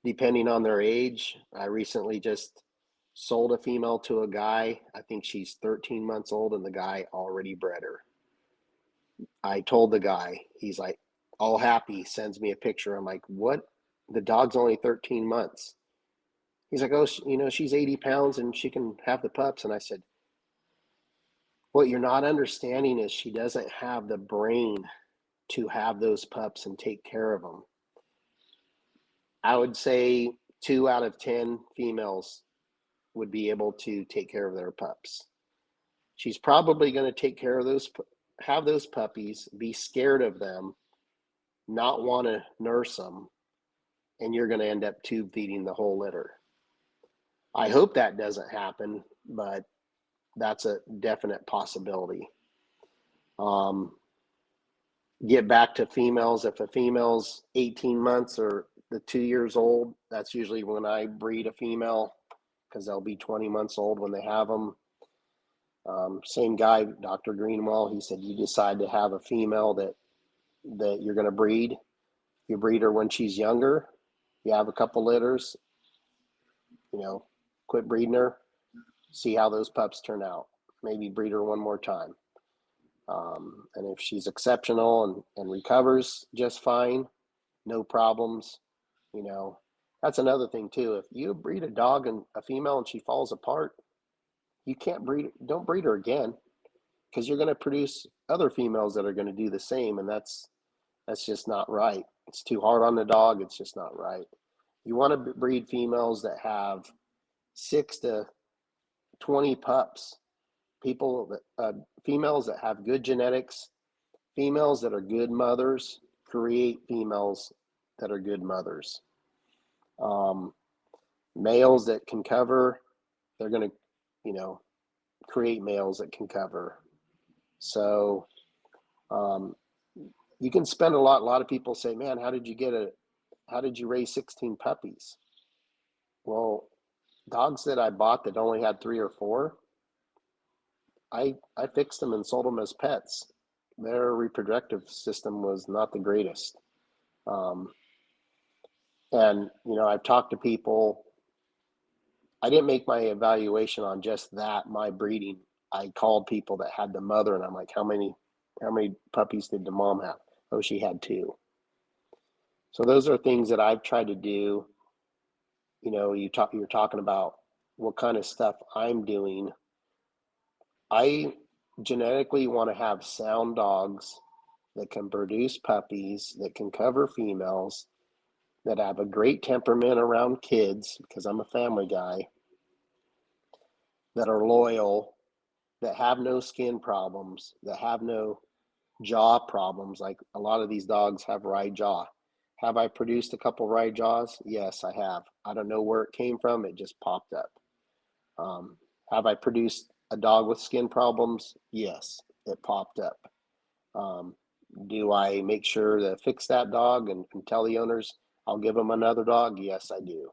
depending on their age, I recently just sold a female to a guy. I think she's 13 months old, and the guy already bred her. I told the guy, he's like, all happy, sends me a picture. I'm like, what? The dog's only 13 months. He's like, oh, she's 80 pounds and she can have the pups. And I said, what you're not understanding is she doesn't have the brain to have those pups and take care of them. I would say 2 out of 10 females would be able to take care of their pups. She's probably going to take care of have those puppies, be scared of them, not want to nurse them, and you're going to end up tube feeding the whole litter. I hope that doesn't happen, but that's a definite possibility. Get back to females. If a female's 18 months or the 2 years old, that's usually when I breed a female, because they'll be 20 months old when they have them. Same guy, Dr. Greenwell, he said, you decide to have a female that you're going to breed. You breed her when she's younger. You have a couple litters, quit breeding her, see how those pups turn out. Maybe breed her one more time. And if she's exceptional and recovers just fine, no problems, that's another thing too. If you breed a dog and a female and she falls apart, you don't breed her again, because you're going to produce other females that are going to do the same. And that's just not right. It's too hard on the dog. It's just not right. You want to breed females that have 6 to 20 pups, females that have good genetics, females that are good mothers, create females that are good mothers. Males that can cover, they're going to, create males that can cover. So you can spend a lot of people say, man, how did you raise 16 puppies? Well, dogs that I bought that only had 3 or 4, I fixed them and sold them as pets. Their reproductive system was not the greatest. And, I've talked to people. I didn't make my evaluation on just that, my breeding. I called people that had the mother, and I'm like, how many puppies did the mom have? Oh, she had 2. So those are things that I've tried to do. You're talking about what kind of stuff I'm doing. I genetically want to have sound dogs that can produce puppies, that can cover females, that have a great temperament around kids, because I'm a family guy, that are loyal, that have no skin problems, that have no jaw problems. Like a lot of these dogs have rye jaw. Have I produced a couple rye jaws? Yes, I have. I don't know where it came from. It just popped up. Have I produced a dog with skin problems? Yes, it popped up. Do I make sure to fix that dog and tell the owners I'll give them another dog? Yes, I do.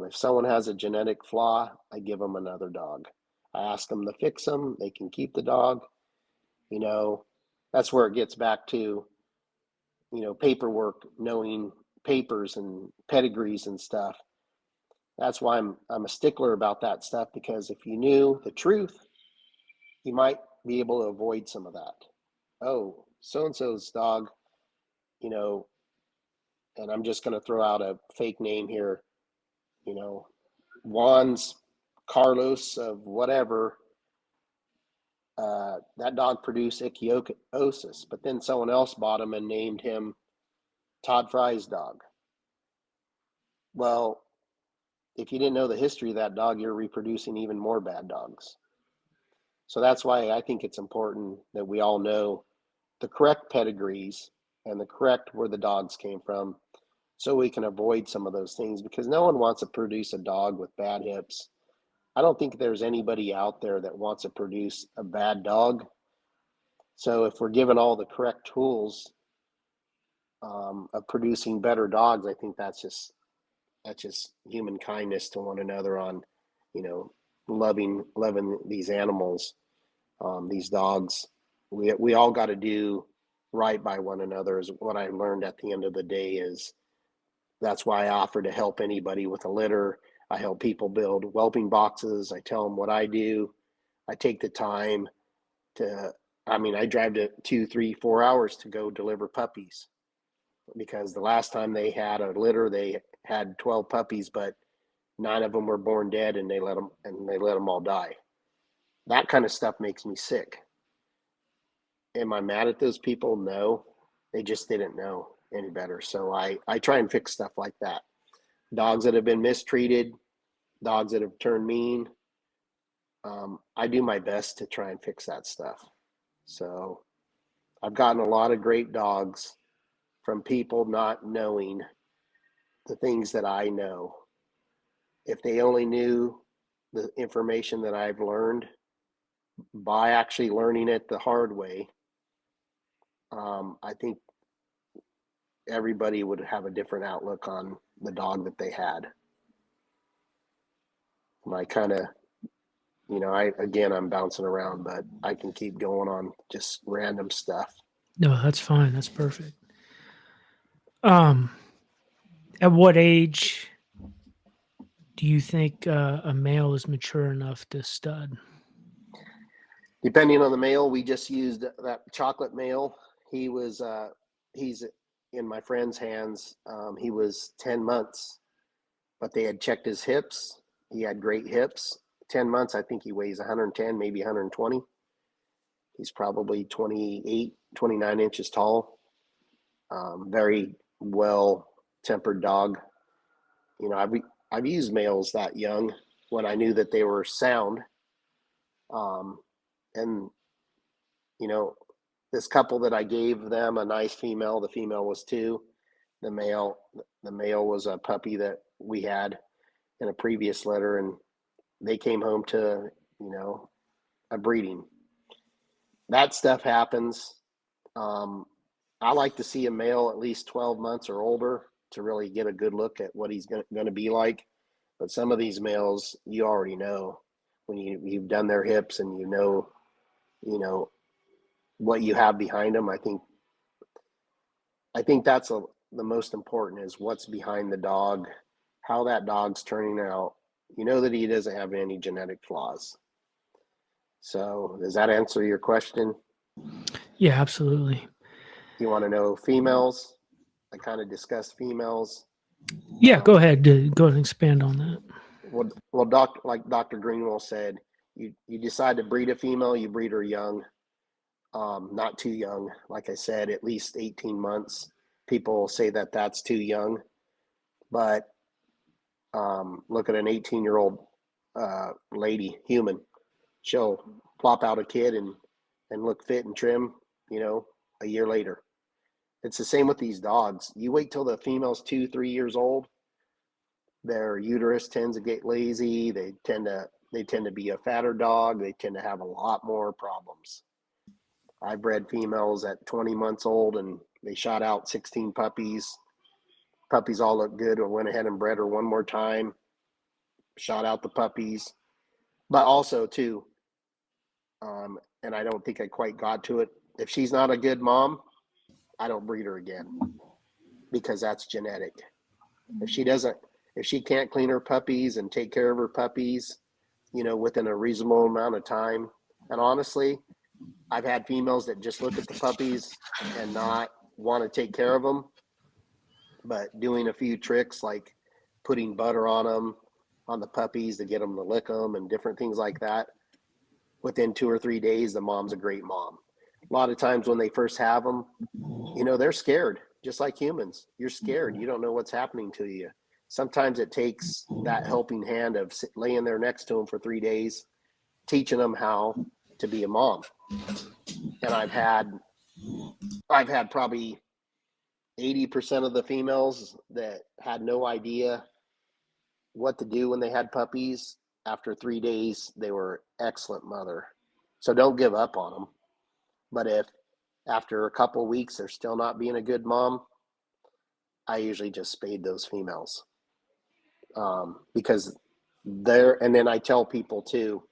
If someone has a genetic flaw, I give them another dog. I ask them to fix them. They can keep the dog. That's where it gets back to, paperwork, knowing papers and pedigrees and stuff. That's why I'm a stickler about that stuff, because if you knew the truth, you might be able to avoid some of that. Oh, so-and-so's dog, and I'm just going to throw out a fake name here, Juan's Carlos of whatever, that dog produced ichthyosis, but then someone else bought him and named him Todd Frei's dog. Well, if you didn't know the history of that dog, you're reproducing even more bad dogs. So that's why I think it's important that we all know the correct pedigrees and the correct where the dogs came from. so we can avoid some of those things, because no one wants to produce a dog with bad hips. I don't think there's anybody out there that wants to produce a bad dog. So if we're given all the correct tools of producing better dogs, I think that's just human kindness to one another on, loving these animals, these dogs. We all got to do right by one another, is what I learned at the end of the day. Is that's why I offer to help anybody with a litter. I help people build whelping boxes. I tell them what I do. I take the time to, I drive to 2, 3, 4 hours to go deliver puppies, because the last time they had a litter, they had 12 puppies, but 9 of them were born dead, and they let them all die. That kind of stuff makes me sick. Am I mad at those people? No, they just didn't know any better. So I try and fix stuff like that. Dogs that have been mistreated, dogs that have turned mean. I do my best to try and fix that stuff. So I've gotten a lot of great dogs from people not knowing the things that I know. If they only knew the information that I've learned by actually learning it the hard way, I think everybody would have a different outlook on the dog that they had. And I kind of, I'm bouncing around, but I can keep going on just random stuff. No, that's fine. That's perfect. At what age do you think a male is mature enough to stud? Depending on the male, we just used that chocolate male. He's in my friend's hands. He was 10 months, but they had checked his hips. He had great hips. 10 months, I think he weighs 110, maybe 120. He's probably 28, 29 inches tall. Very well-tempered dog. I've used males that young when I knew that they were sound. And this couple that I gave them a nice female. The female was 2. The male was a puppy that we had in a previous litter, and they came home to a breeding. That stuff happens. I like to see a male at least 12 months or older to really get a good look at what he's going to be like. But some of these males, you already know when you've done their hips, and you know what you have behind them. I think that's the most important, is what's behind the dog, how that dog's turning out. You know that he doesn't have any genetic flaws. So does that answer your question? Yeah, absolutely. You want to know females? I kind of discussed females. Yeah, go ahead. Go ahead and expand on that. Well, like Dr. Greenwell said, you decide to breed a female, you breed her young, not too young. Like I said, at least 18 months. People say that that's too young, but look at an 18-year-old lady, human. She'll plop out a kid and look fit and trim, a year later. It's the same with these dogs. You wait till the female's 2, 3 years old, their uterus tends to get lazy. They tend to be a fatter dog. They tend to have a lot more problems. I bred females at 20 months old, and they shot out 16 puppies. Puppies all look good. I went ahead and bred her one more time, shot out the puppies. But also, too, and I don't think I quite got to it, if she's not a good mom, I don't breed her again, because that's genetic. If she can't clean her puppies and take care of her puppies, within a reasonable amount of time. And honestly, I've had females that just look at the puppies and not want to take care of them, but doing a few tricks like putting butter on them, on the puppies to get them to lick them and different things like that. Within 2 or 3 days, the mom's a great mom. A lot of times when they first have them, they're scared, just like humans. You're scared. You don't know what's happening to you. Sometimes it takes that helping hand of laying there next to them for 3 days, teaching them how to be a mom. And I've had probably 80% of the females that had no idea what to do when they had puppies, after 3 days, they were excellent mother. So don't give up on them. But if after a couple of weeks they're still not being a good mom, I usually just spade those females, because they're, and then I tell people too,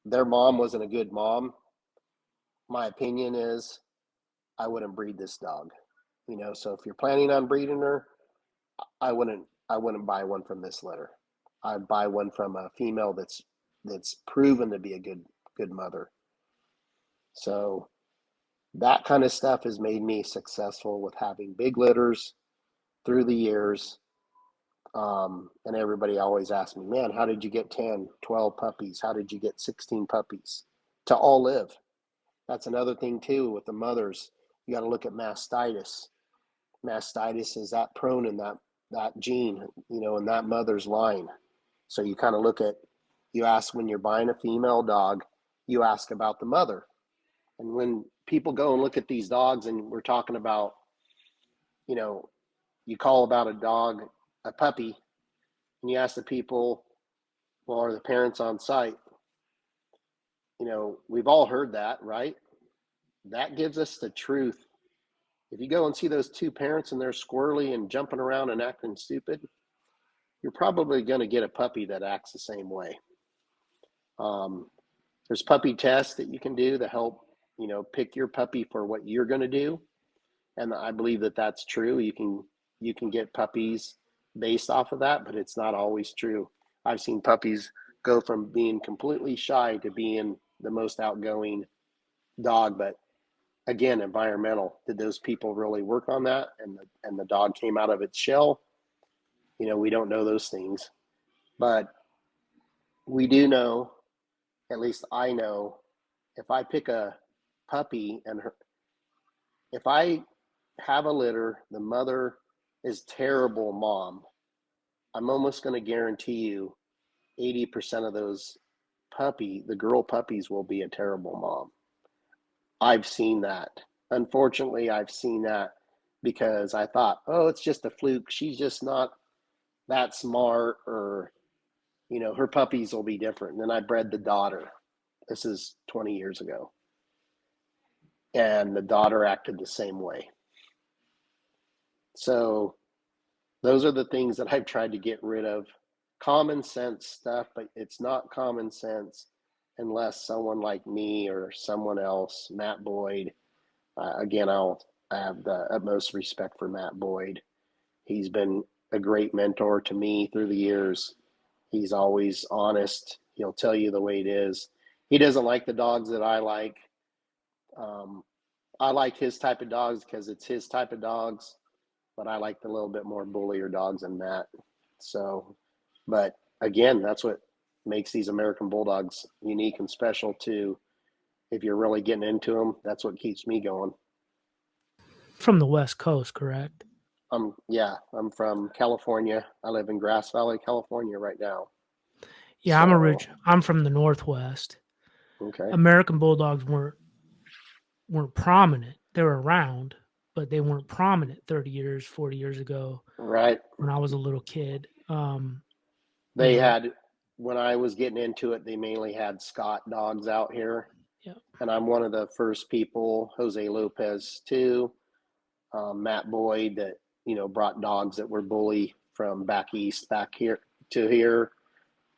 their mom wasn't a good mom. My opinion is I wouldn't breed this dog. So if you're planning on breeding her, I wouldn't buy one from this litter. I'd buy one from a female that's proven to be a good mother. So that kind of stuff has made me successful with having big litters through the years. And everybody always asks me, man, how did you get 10, 12 puppies? How did you get 16 puppies to all live? That's another thing too with the mothers. You got to look at mastitis. Mastitis is that prone in that gene, in that mother's line. So you kind of you ask when you're buying a female dog, you ask about the mother. And when people go and look at these dogs and we're talking about, you call about a dog, a puppy, and you ask the people, well, are the parents on site? We've all heard that, right? That gives us the truth. If you go and see those two parents and they're squirrely and jumping around and acting stupid, you're probably going to get a puppy that acts the same way. There's puppy tests that you can do to help, pick your puppy for what you're going to do. And I believe that that's true. You can get puppies based off of that, but it's not always true. I've seen puppies go from being completely shy to being the most outgoing dog, but again, environmental. Did those people really work on that? And the dog came out of its shell? We don't know those things, but we do know, at least I know, if I pick a puppy if I have a litter, the mother is terrible mom, I'm almost going to guarantee you 80% of those the girl puppies will be a terrible mom. I've seen that. Unfortunately, I've seen that because I thought, oh, it's just a fluke. She's just not that smart, or, her puppies will be different. And then I bred the daughter. This is 20 years ago. And the daughter acted the same way. So those are the things that I've tried to get rid of. Common sense stuff, but it's not common sense unless someone like me or someone else, Matt Boyd. Again, I have the utmost respect for Matt Boyd. He's been a great mentor to me through the years. He's always honest. He'll tell you the way it is. He doesn't like the dogs that I like. I like his type of dogs because it's his type of dogs, but I like the little bit more bullier dogs than Matt. So, but again, that's what makes these American Bulldogs unique and special too. If you're really getting into them, that's what keeps me going. From the West Coast, correct? I'm from California. I live in Grass Valley, California right now. Yeah, I'm from the Northwest. Okay. American Bulldogs weren't prominent. They were around, but they weren't prominent 30 years, 40 years ago. Right. When I was a little kid. They had, when I was getting into it, they mainly had Scott dogs out here. Yeah. And I'm one of the first people, Jose Lopez too, Matt Boyd, that, brought dogs that were bully from back east, back here to here.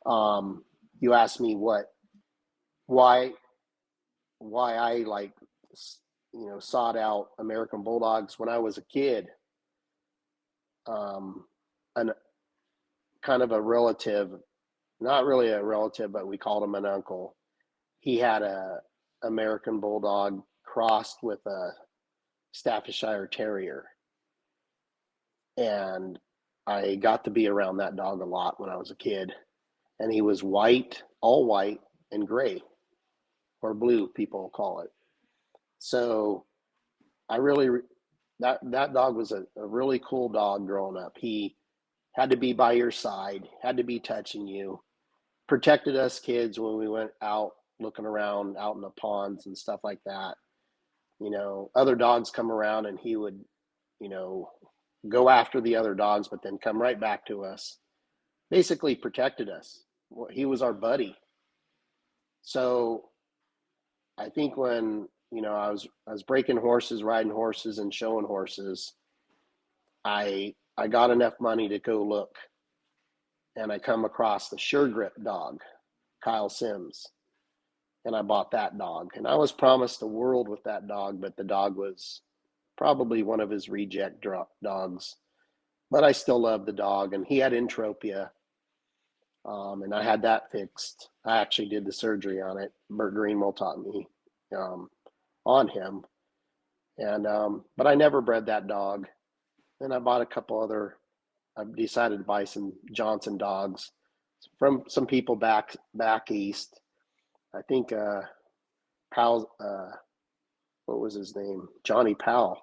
You asked me why I sought out American Bulldogs when I was a kid. An kind of a relative, not really a relative, but we called him an uncle. He had a American Bulldog crossed with a Staffordshire Terrier. And I got to be around that dog a lot when I was a kid. And he was white, all white and gray, or blue, people call it. So that dog was a really cool dog growing up. He had to be by your side, had to be touching you, protected us kids when we went out looking around out in the ponds and stuff like that. Other dogs come around and he would, go after the other dogs, but then come right back to us. Basically protected us. He was our buddy. So I think when I was breaking horses, riding horses, and showing horses, I got enough money to go look, and I come across the Sure Grip dog, Kyle Sims, and I bought that dog. And I was promised the world with that dog, but the dog was probably one of his reject dogs. But I still love the dog, and he had entropia, and I had that fixed. I actually did the surgery on it. Bert Greenwell taught me on him, and but I never bred that dog. Then I bought a couple other. I decided to buy some Johnson dogs from some people back east. I think Powell, what was his name? Johnny Powell,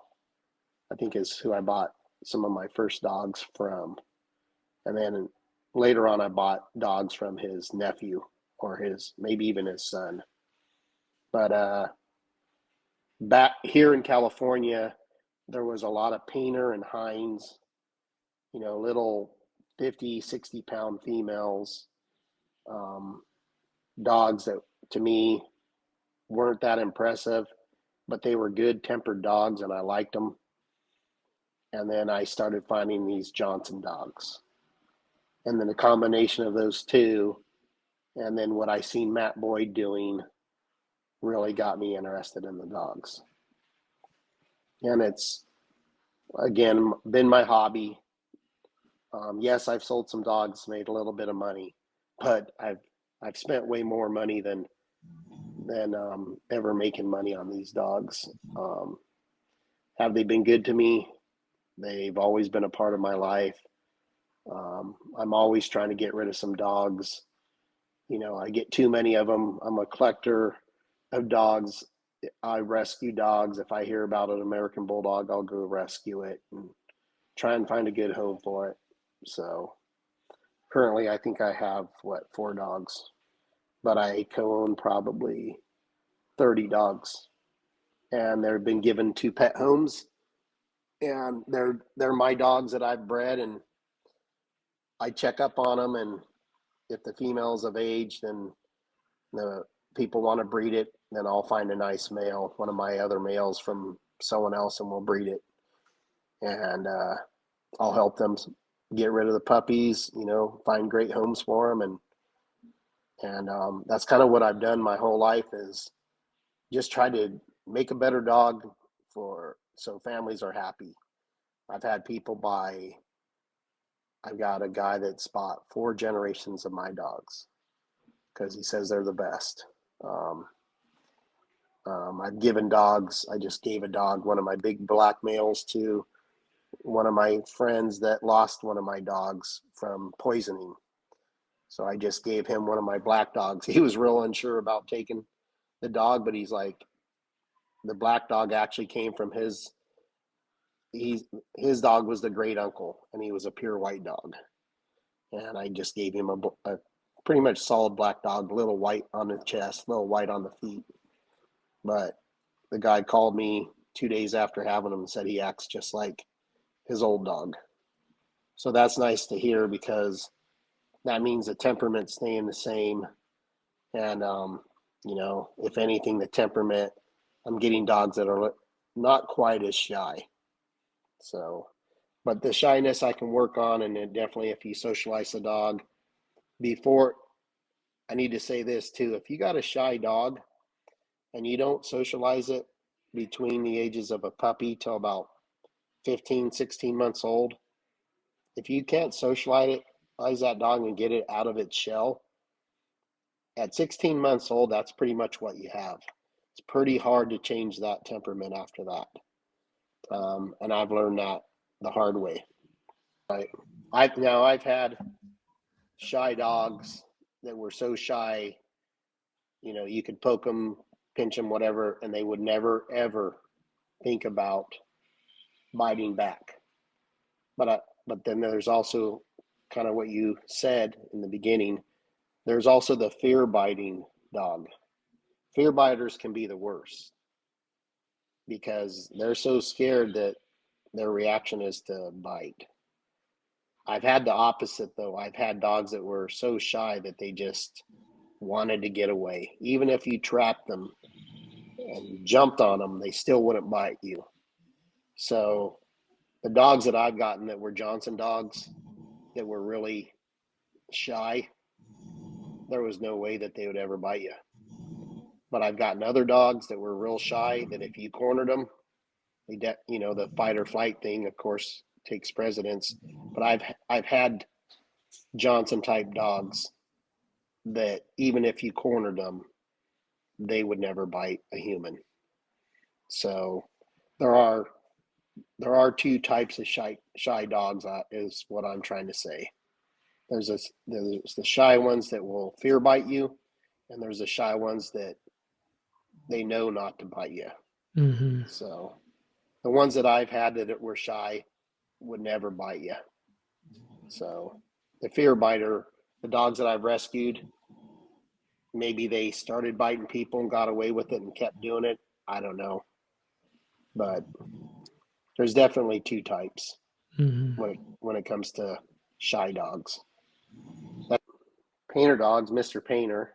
I think is who I bought some of my first dogs from. And then later on, I bought dogs from his nephew or maybe even his son. But back here in California, there was a lot of Painter and Hines, little 50, 60-pound females, dogs that to me weren't that impressive, but they were good tempered dogs and I liked them. And then I started finding these Johnson dogs. And then the combination of those two, and then what I seen Matt Boyd doing, really got me interested in the dogs. And it's, again, been my hobby. Yes, I've sold some dogs, made a little bit of money, but I've spent way more money than ever making money on these dogs. Have they been good to me? They've always been a part of my life. I'm always trying to get rid of some dogs. I get too many of them. I'm a collector of dogs. I rescue dogs. If I hear about an American Bulldog, I'll go rescue it and try and find a good home for it. So currently I think I have 4 dogs, but I co-own probably 30 dogs, and they've been given to pet homes, and they're my dogs that I've bred, and I check up on them, and if the female's of age, then the people want to breed it, then I'll find a nice male, one of my other males from someone else, and we'll breed it. And I'll help them get rid of the puppies, find great homes for them. And that's kind of what I've done my whole life, is just try to make a better dog so families are happy. I've had people I've got a guy that's bought 4 generations of my dogs because he says they're the best. I've given dogs. I just gave a dog, one of my big black males, to one of my friends that lost one of my dogs from poisoning. So I just gave him one of my black dogs. He was real unsure about taking the dog, but he's like, the black dog actually came from his dog was the great uncle, and he was a pure white dog. And I just gave him a pretty much solid black dog, a little white on the chest, a little white on the feet. But the guy called me 2 days after having him and said he acts just like his old dog. So that's nice to hear, because that means the temperament's staying the same. And, if anything, the temperament, I'm getting dogs that are not quite as shy. So, but the shyness I can work on, and then definitely if you socialize a dog before, I need to say this too, if you got a shy dog and you don't socialize it between the ages of a puppy till about 15, 16 months old, if you can't socialize that dog and get it out of its shell, at 16 months old, that's pretty much what you have. It's pretty hard to change that temperament after that. And I've learned that the hard way. I've had shy dogs that were so shy, you could poke them, pinch them, whatever, and they would never, ever think about biting back. But then there's also kind of what you said in the beginning. There's also the fear biting dog. Fear biters can be the worst, because they're so scared that their reaction is to bite. I've had the opposite though. I've had dogs that were so shy that they just wanted to get away. Even if you trapped them and jumped on them, they still wouldn't bite you. So the dogs that I've gotten that were Johnson dogs that were really shy, there was no way that they would ever bite you. But I've gotten other dogs that were real shy that if you cornered them, the fight or flight thing, of course, takes precedence. But I've had Johnson type dogs that even if you cornered them, they would never bite a human. So there are two types of shy dogs, is what I'm trying to say. There's the shy ones that will fear bite you, and there's the shy ones that they know not to bite you. Mm-hmm. So the ones that I've had that were shy would never bite you. So the fear biter, the dogs that I've rescued, maybe they started biting people and got away with it and kept doing it. I don't know. But there's definitely two types Mm-hmm. when it comes to shy dogs. Painter dogs, Mr. Painter,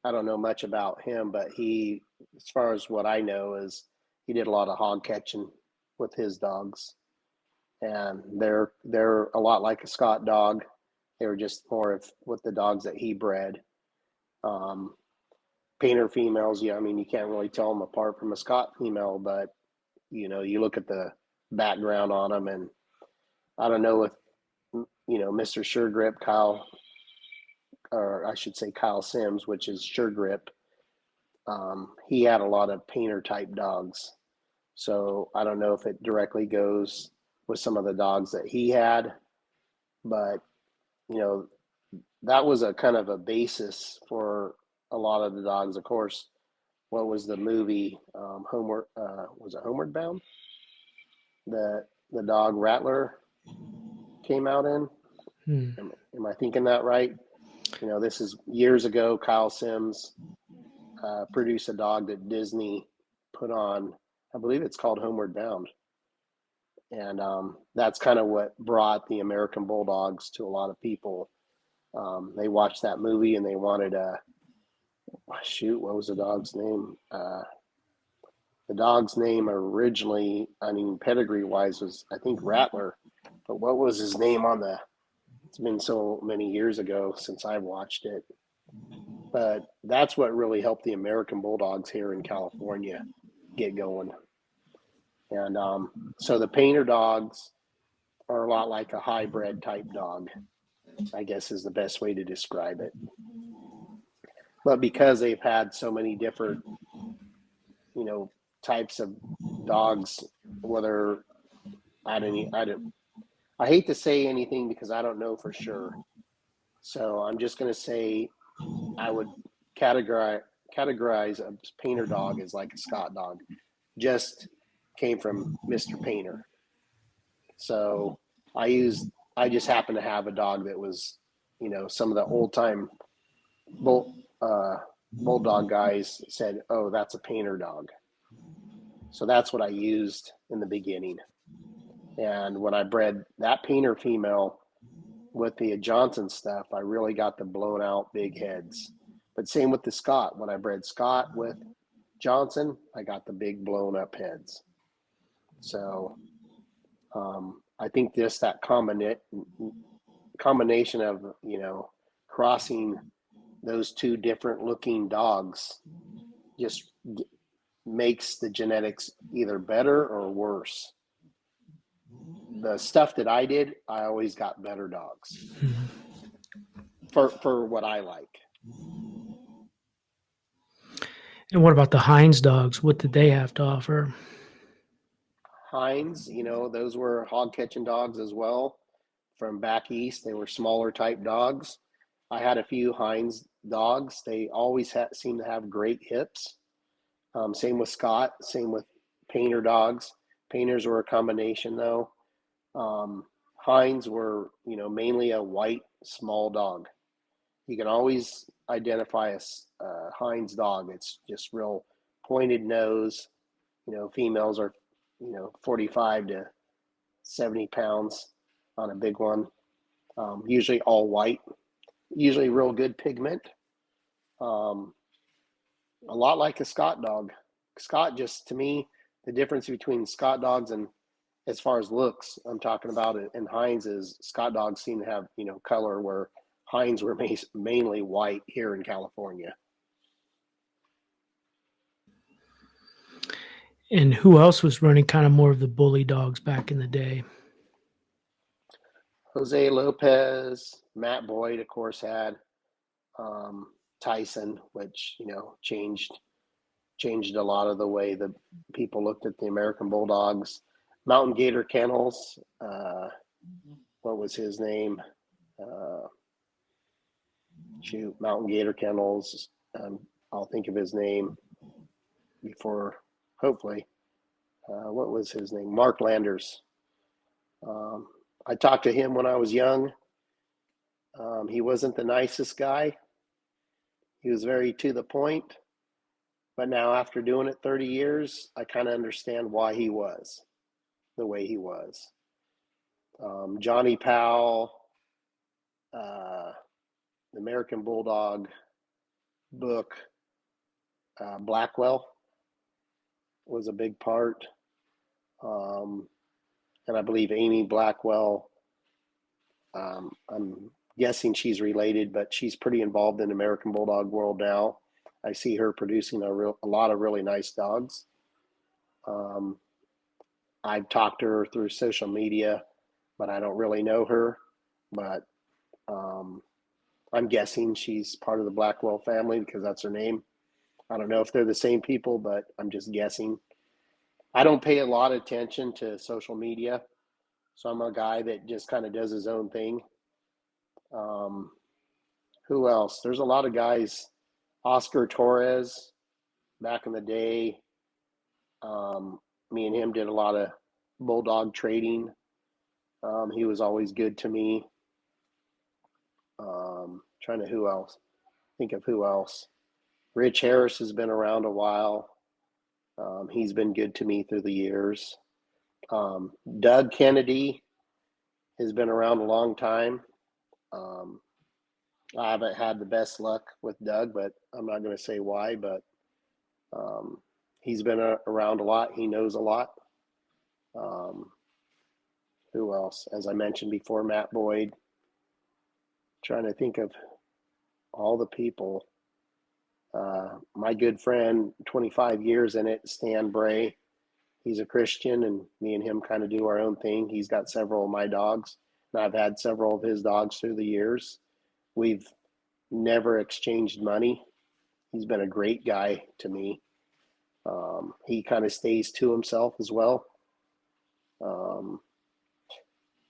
I don't know much about him, but he, as far as what I know, is he did a lot of hog catching with his dogs, and they're a lot like a Scott dog. They were just more of with the dogs that he bred. Um, Painter females, yeah, I mean you can't really tell them apart from a Scott female, but you look at the background on them, and I don't know if Mr. Sure Grip Kyle, or I should say Kyle Sims, which is Sure Grip. He had a lot of painter type dogs. So I don't know if it directly goes with some of the dogs that he had, but you know, that was a kind of a basis for a lot of the dogs. Of course, what was the movie Homeward? Was it Homeward Bound? The dog Rattler came out in. Am I thinking that right? This is years ago. Kyle Sims produced a dog that Disney put on. I believe it's called Homeward Bound. And that's kind of what brought the American Bulldogs to a lot of people. They watched that movie and they wanted what was the dog's name? The dog's name originally, I mean, pedigree wise, was I think Rattler. But what was his name it's been so many years ago since I've watched it. But that's what really helped the American Bulldogs here in California get going. And so the painter dogs are a lot like a hybrid type dog, I guess is the best way to describe it. But because they've had so many different, types of dogs, whether I hate to say anything because I don't know for sure. So I'm just going to say I would categorize a painter dog as like a Scott dog. Just came from Mr. Painter. So I just happened to have a dog that was, some of the old time bulldog guys said, "Oh, that's a painter dog." So that's what I used in the beginning. And when I bred that painter female with the Johnson stuff, I really got the blown out big heads. But same with the Scott. When I bred Scott with Johnson, I got the big blown up heads. So I think just that combination of, crossing those two different looking dogs just makes the genetics either better or worse. The stuff that I did, I always got better dogs for what I like. And what about the Heinz dogs? What did they have to offer? Heinz, those were hog catching dogs as well from back east. They were smaller type dogs. I had a few Heinz dogs. They always seem to have great hips. Same with Scott, same with painter dogs. Painters were a combination though. Heinz were, mainly a white small dog. You can always identify a Heinz dog. It's just real pointed nose. Females are, 45 to 70 pounds on a big one. Usually all white, usually real good pigment. A lot like a Scott dog. Scott, just to me, the difference between Scott dogs and, as far as looks, I'm talking about it, and Heinz, is Scott dogs seem to have, color, where Heinz were mainly white here in California. And who else was running kind of more of the bully dogs back in the day? Jose Lopez, Matt Boyd, of course, had Tyson, which changed a lot of the way that people looked at the American Bulldogs. Mountain Gator Kennels. What was his name? Mountain Gator Kennels. I'll think of his name before, hopefully. What was his name? Mark Landers. I talked to him when I was young. He wasn't the nicest guy. He was very to the point. But now, after doing it 30 years, I kind of understand why he was the way he was. Johnny Powell, the American Bulldog book, Blackwell was a big part. And I believe Amy Blackwell, I'm guessing she's related, but she's pretty involved in American Bulldog world now. I see her producing a lot of really nice dogs. I've talked to her through social media, but I don't really know her. But I'm guessing she's part of the Blackwell family because that's her name. I don't know if they're the same people, but I'm just guessing. I don't pay a lot of attention to social media, so I'm a guy that just kind of does his own thing. Who else? There's a lot of guys. Oscar Torres, back in the day, me and him did a lot of Bulldog trading. He was always good to me. Trying to think of who else. Rich Harris has been around a while. He's been good to me through the years. Doug Kennedy has been around a long time. I haven't had the best luck with Doug, but I'm not going to say why, but he's been around a lot. He knows a lot. Who else? As I mentioned before, Matt Boyd. Trying to think of all the people. My good friend, 25 years in it, Stan Bray. He's a Christian, and me and him kind of do our own thing. He's got several of my dogs, and I've had several of his dogs through the years. We've never exchanged money. He's been a great guy to me. He kind of stays to himself as well.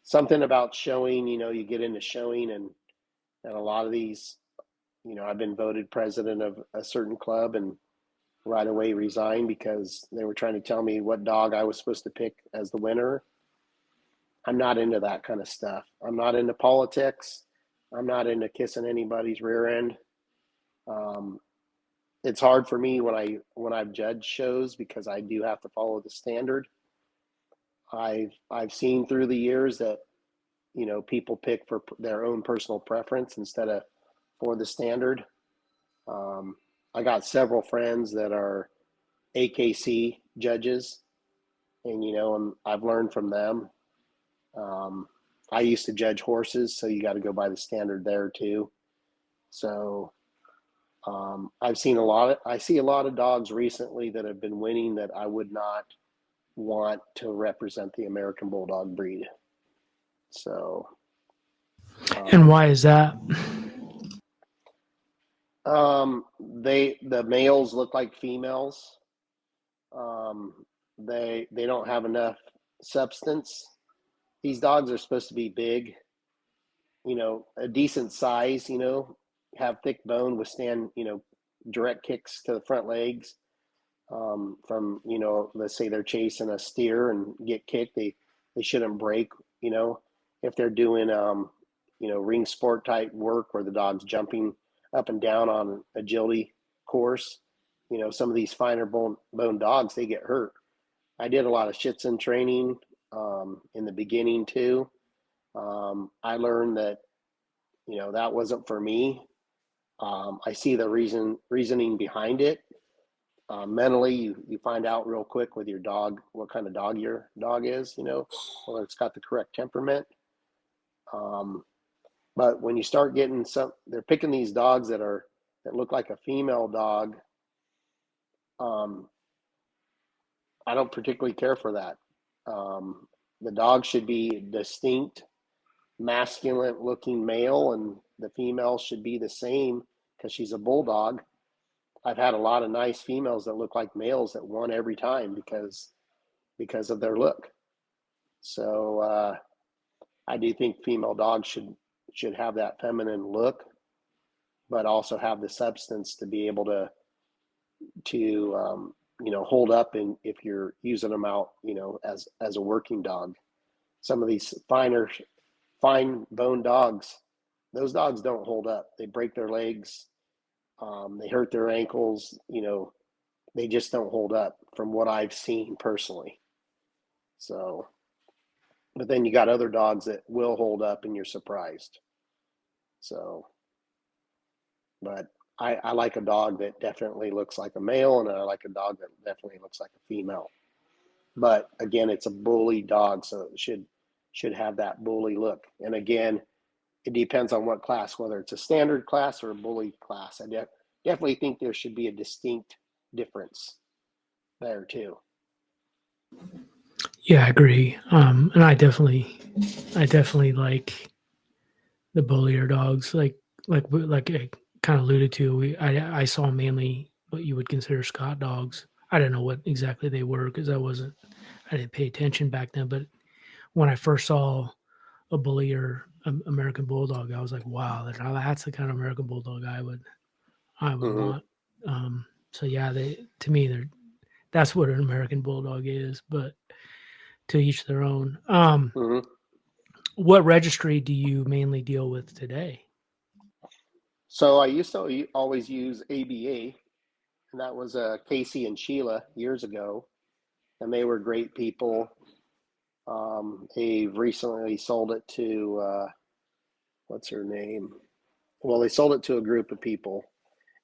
Something about showing, you get into showing, and a lot of these, I've been voted president of a certain club and right away resigned because they were trying to tell me what dog I was supposed to pick as the winner. I'm not into that kind of stuff. I'm not into politics. I'm not into kissing anybody's rear end. It's hard for me when I've judged shows because I do have to follow the standard. I've seen through the years that people pick for their own personal preference instead of for the standard. I got several friends that are AKC judges, and I've learned from them. I used to judge horses, so you got to go by the standard there too. So I see a lot of dogs recently that have been winning that I would not want to represent the American Bulldog breed. So. And why is that? The males look like females. They don't have enough substance. These dogs are supposed to be big, a decent size, have thick bone, withstand, direct kicks to the front legs. From, let's say they're chasing a steer and get kicked, they shouldn't break, if they're doing, ring sport type work where the dog's jumping up and down on agility course. Some of these finer bone dogs, they get hurt. I did a lot of Schitzen training in the beginning too. I learned that, that wasn't for me. I see the reasoning behind it. Mentally, you find out real quick with your dog what kind of dog your dog is, whether it's got the correct temperament. Um, but when you start getting they're picking these dogs that look like a female dog. Um, I don't particularly care for that. Um, the dog should be distinct, masculine looking male, and the female should be the same because she's a bulldog. I've had a lot of nice females that look like males that won every time because of their look. So I do think female dogs should have that feminine look, but also have the substance to be able to hold up, and if you're using them out, as a working dog. Some of these fine bone dogs, those dogs don't hold up. They break their legs, they hurt their ankles. They just don't hold up from what I've seen personally. So, but then you got other dogs that will hold up, and you're surprised. So, but I like a dog that definitely looks like a male, and I like a dog that definitely looks like a female. But again, it's a bully dog, so it should have that bully look. And again, it depends on what class, whether it's a standard class or a bully class. I definitely think there should be a distinct difference there too. Yeah, I agree. And I definitely like the bullier dogs. Like I kind of alluded to. I saw mainly what you would consider Scott dogs. I didn't know what exactly they were because I didn't pay attention back then. But when I first saw a bullier American Bulldog, I was like, wow, that's the kind of American Bulldog I would Mm-hmm. want. So yeah, to me that's what an American Bulldog is. But to each their own. Mm-hmm. What registry do you mainly deal with today? So I used to always use ABA, and that was Casey and Sheila years ago, and they were great people. They've recently sold it to what's her name? Well, they sold it to a group of people,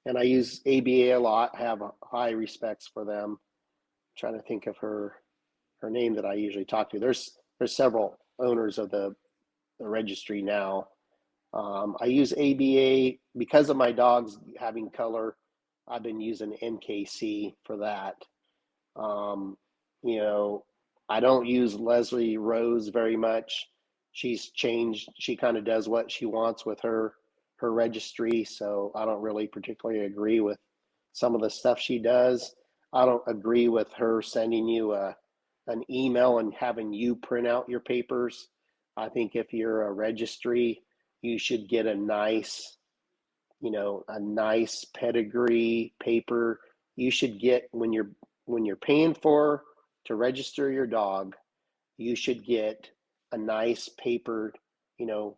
and I use ABA a lot. Have high respects for them. I'm trying to think of her name that I usually talk to. There's several owners of the registry now. I use ABA because of my dogs having color. I've been using NKC for that. Um, you know, I don't use Leslie Rose very much. She's changed. She kind of does what she wants with her registry, so I don't really particularly agree with some of the stuff she does. I don't agree with her sending you an email and having you print out your papers. I think if you're a registry, you should get a nice pedigree paper. You should get when you're paying for to register your dog, you should get a nice paper, you know,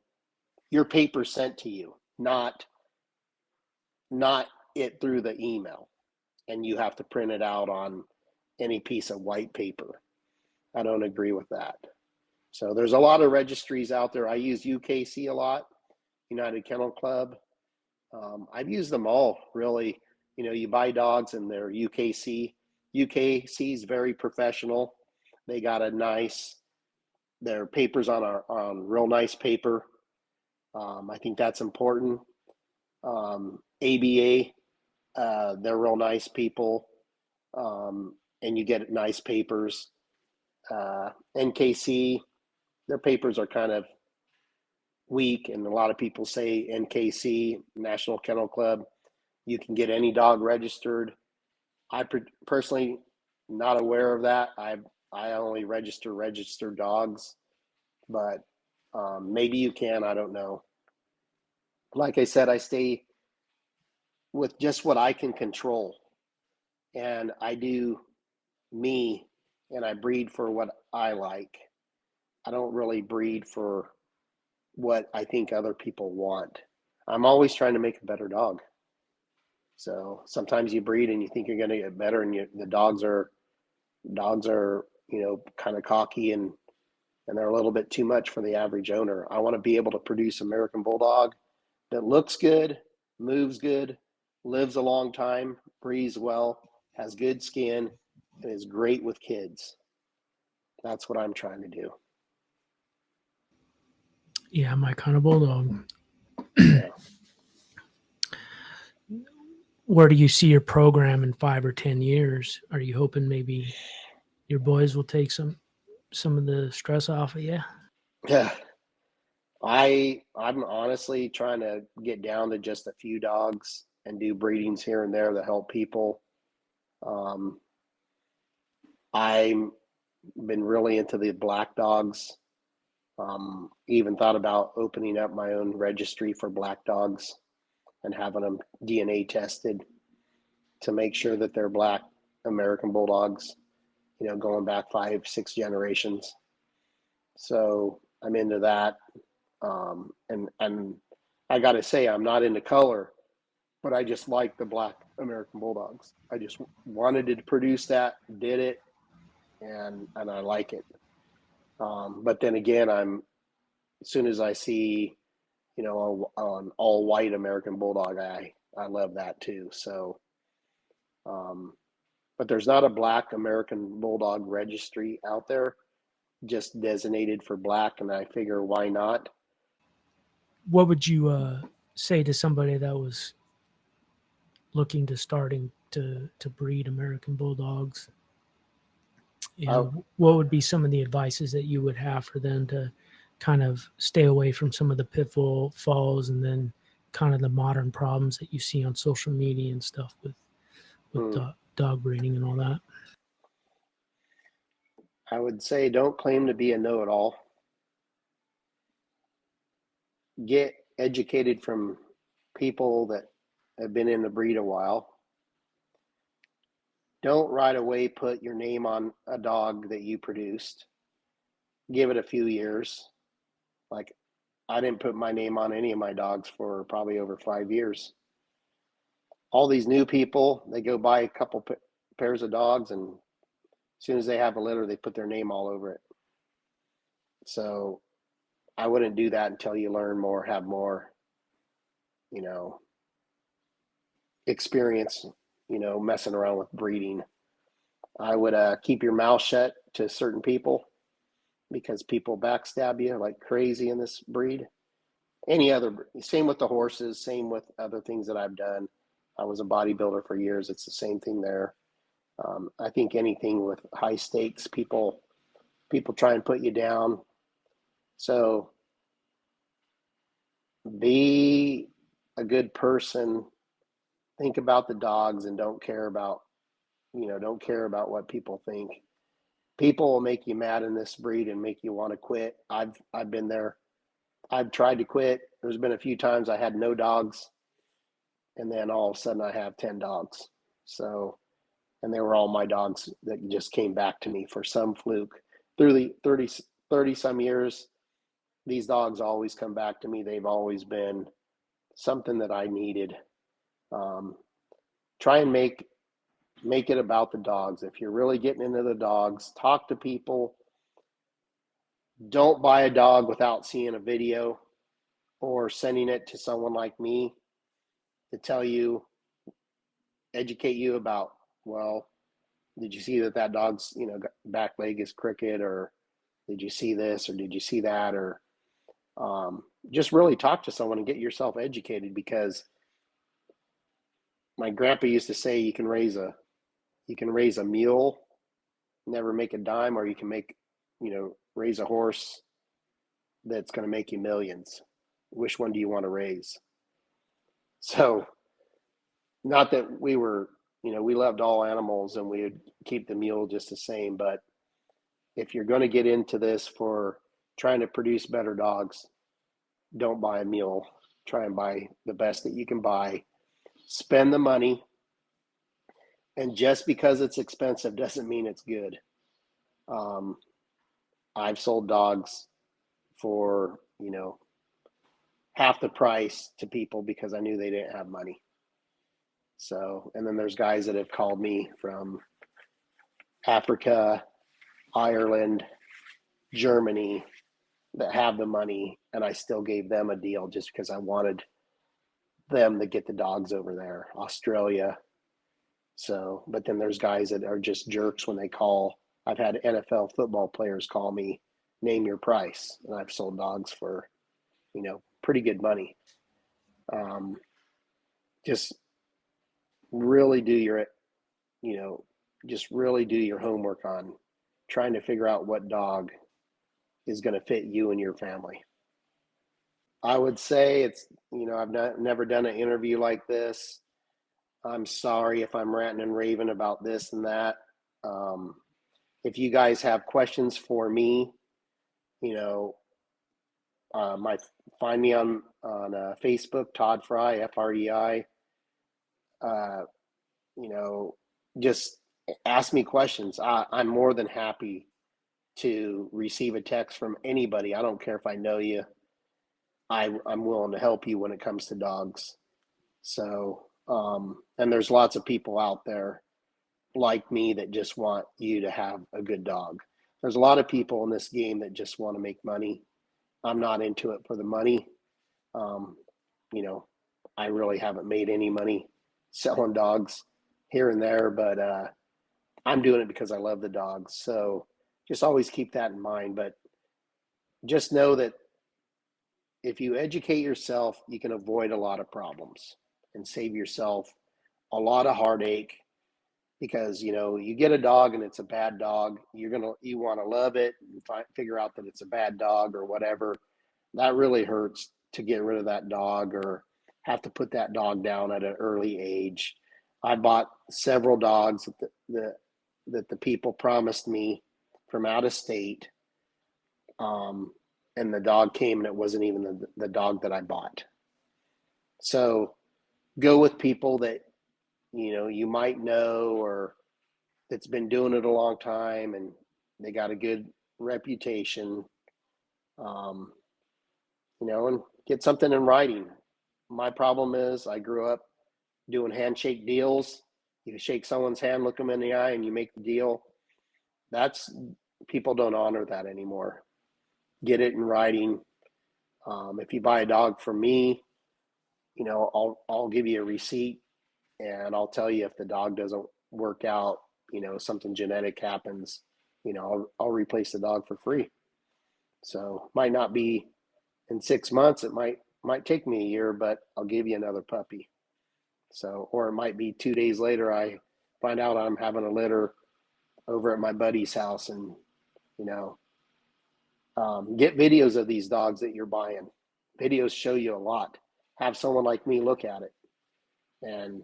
your paper sent to you, not it through the email, and you have to print it out on any piece of white paper. I don't agree with that. So there's a lot of registries out there. I use UKC a lot, United Kennel Club. I've used them all really. You buy dogs and they're UKC. UKC is very professional. They got their papers on real nice paper. I think that's important. ABA, they're real nice people, and you get nice papers. NKC, their papers are kind of weak, and a lot of people say NKC, National Kennel Club, you can get any dog registered. I personally not aware of that. I only registered dogs, but maybe you can. I don't know. Like I said, I stay with just what I can control, and I do me, and I breed for what I like. I don't really breed for what I think other people want. I'm always trying to make a better dog. So sometimes you breed and you think you're going to get better, and the dogs are kind of cocky, and and they're a little bit too much for the average owner. I want to be able to produce American Bulldog that looks good, moves good, lives a long time, breathes well, has good skin, and is great with kids. That's what I'm trying to do. Yeah, my kind of bulldog. Yeah. Where do you see your program in 5 or 10 years? Are you hoping maybe your boys will take some of the stress off of you? Yeah. I'm honestly trying to get down to just a few dogs and do breedings here and there that help people. I've been really into the black dogs. Even thought about opening up my own registry for black dogs and having them DNA tested to make sure that they're black American Bulldogs, going back 5, 6 generations. So I'm into that. And I got to say, I'm not into color, but I just like the black American Bulldogs. I just wanted to produce that, did it, and I like it. But then again, as soon as I see, an all white American Bulldog, I love that too. So, but there's not a black American Bulldog registry out there, just designated for black, and I figure why not? What would you say to somebody that was looking to starting to breed American Bulldogs? I, What would be some of the advices that you would have for them to kind of stay away from some of the pitfalls and then kind of the modern problems that you see on social media and stuff with hmm, dog breeding and all that? I would say don't claim to be a know-it-all. Get educated from people that have been in the breed a while. Don't right away put your name on a dog that you produced. Give it a few years. Like, I didn't put my name on any of my dogs for probably over 5 years. All these new people, they go buy a couple pairs of dogs, and as soon as they have a litter, they put their name all over it. So I wouldn't do that until you learn more, have more, you know, experience, messing around with breeding. I would keep your mouth shut to certain people because people backstab you like crazy in this breed. Any other, same with the horses, same with other things that I've done. I was a bodybuilder for years. It's the same thing there. I think anything with high stakes, people try and put you down. So be a good person. Think about the dogs and don't care about what people think. People will make you mad in this breed and make you want to quit. I've been there. I've tried to quit. There's been a few times I had no dogs, and then all of a sudden I have 10 dogs. So, and they were all my dogs that just came back to me for some fluke. Through the 30 some years, these dogs always come back to me. They've always been something that I needed. Um, Try and make it about the dogs. If you're really getting into the dogs, talk to people. Don't buy a dog without seeing a video or sending it to someone like me to tell you, educate you about, well, did you see that dog's, back leg is crooked, or did you see this, or did you see that, or just really talk to someone and get yourself educated, because my grandpa used to say you can raise a mule, never make a dime, or you can raise a horse that's going to make you millions. Which one do you want to raise? So, not that we loved all animals and we would keep the mule just the same, but if you're going to get into this for trying to produce better dogs, don't buy a mule. Try and buy the best that you can buy. Spend the money. And just because it's expensive doesn't mean it's good. Um, I've sold dogs for, half the price to people because I knew they didn't have money. So, and then there's guys that have called me from Africa, Ireland, Germany that have the money, and I still gave them a deal just because I wanted them to get the dogs over there. Australia. So, but then there's guys that are just jerks when they call. I've had NFL football players call me, name your price, and I've sold dogs for, pretty good money. Just really do your, you know, just really do your homework on trying to figure out what dog is going to fit you and your family. I would say I've never done an interview like this. I'm sorry if I'm ranting and raving about this and that. Um, if you guys have questions for me, you know, my find me on Facebook, Todd Frei, Frei. Uh, just ask me questions. I'm more than happy to receive a text from anybody. I don't care if I know you. I'm willing to help you when it comes to dogs. So, and there's lots of people out there like me that just want you to have a good dog. There's a lot of people in this game that just want to make money. I'm not into it for the money. Um, you know, I really haven't made any money selling dogs here and there, but I'm doing it because I love the dogs. So just always keep that in mind. But just know that if you educate yourself, you can avoid a lot of problems and save yourself a lot of heartache, because you get a dog and it's a bad dog. You want to love it and figure out that it's a bad dog or whatever. That really hurts to get rid of that dog or have to put that dog down at an early age. I bought several dogs that the people promised me from out of state, and the dog came and it wasn't even the dog that I bought. So go with people that you might know, or that's been doing it a long time and they got a good reputation, um, and get something in writing. My problem is I grew up doing handshake deals. You shake someone's hand, look them in the eye, and you make the deal. That's People don't honor that anymore. Get it in writing. If you buy a dog from me, I'll give you a receipt, and I'll tell you if the dog doesn't work out, something genetic happens, I'll replace the dog for free. So might not be in 6 months. It might take me a year, but I'll give you another puppy. So, or it might be 2 days later, I find out I'm having a litter over at my buddy's house, and get videos of these dogs that you're buying. Videos show you a lot. Have someone like me look at it, and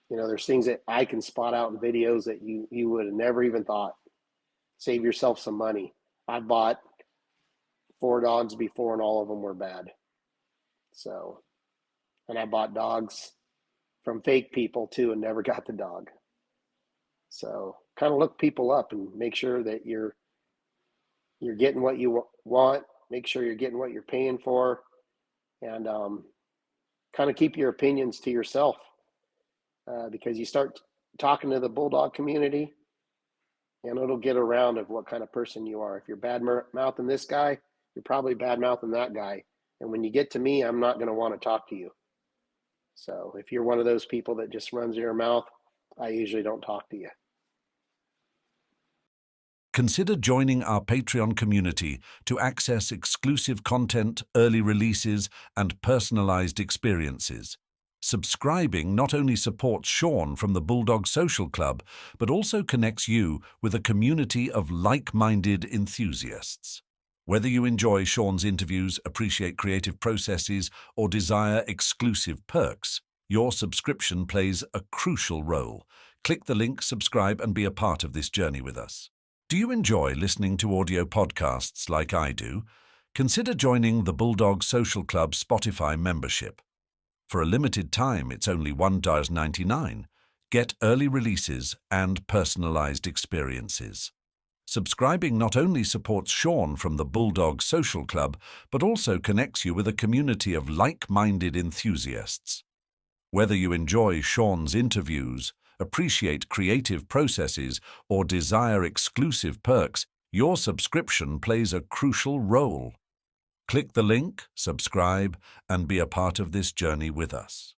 there's things that I can spot out in videos that you would have never even thought. Save yourself some money. I bought 4 dogs before, and all of them were bad. So, and I bought dogs from fake people too, and never got the dog. So, kind of look people up and make sure that you're getting what you want. Make sure you're getting what you're paying for, and kind of keep your opinions to yourself, because you start talking to the Bulldog community, and it'll get around of what kind of person you are. If you're bad mouthing this guy, you're probably bad mouthing that guy. And when you get to me, I'm not going to want to talk to you. So if you're one of those people that just runs your mouth, I usually don't talk to you. Consider joining our Patreon community to access exclusive content, early releases, and personalized experiences. Subscribing not only supports Sean from the Bulldog Social Club, but also connects you with a community of like-minded enthusiasts. Whether you enjoy Sean's interviews, appreciate creative processes, or desire exclusive perks, your subscription plays a crucial role. Click the link, subscribe, and be a part of this journey with us. Do you enjoy listening to audio podcasts like I do? Consider joining the Bulldog Social Club Spotify membership. For a limited time, it's only $1.99. Get early releases and personalized experiences. Subscribing not only supports Sean from the Bulldog Social Club, but also connects you with a community of like-minded enthusiasts. Whether you enjoy Sean's interviews, appreciate creative processes, or desire exclusive perks, Your subscription plays a crucial role. Click the link, subscribe, and be a part of this journey with us.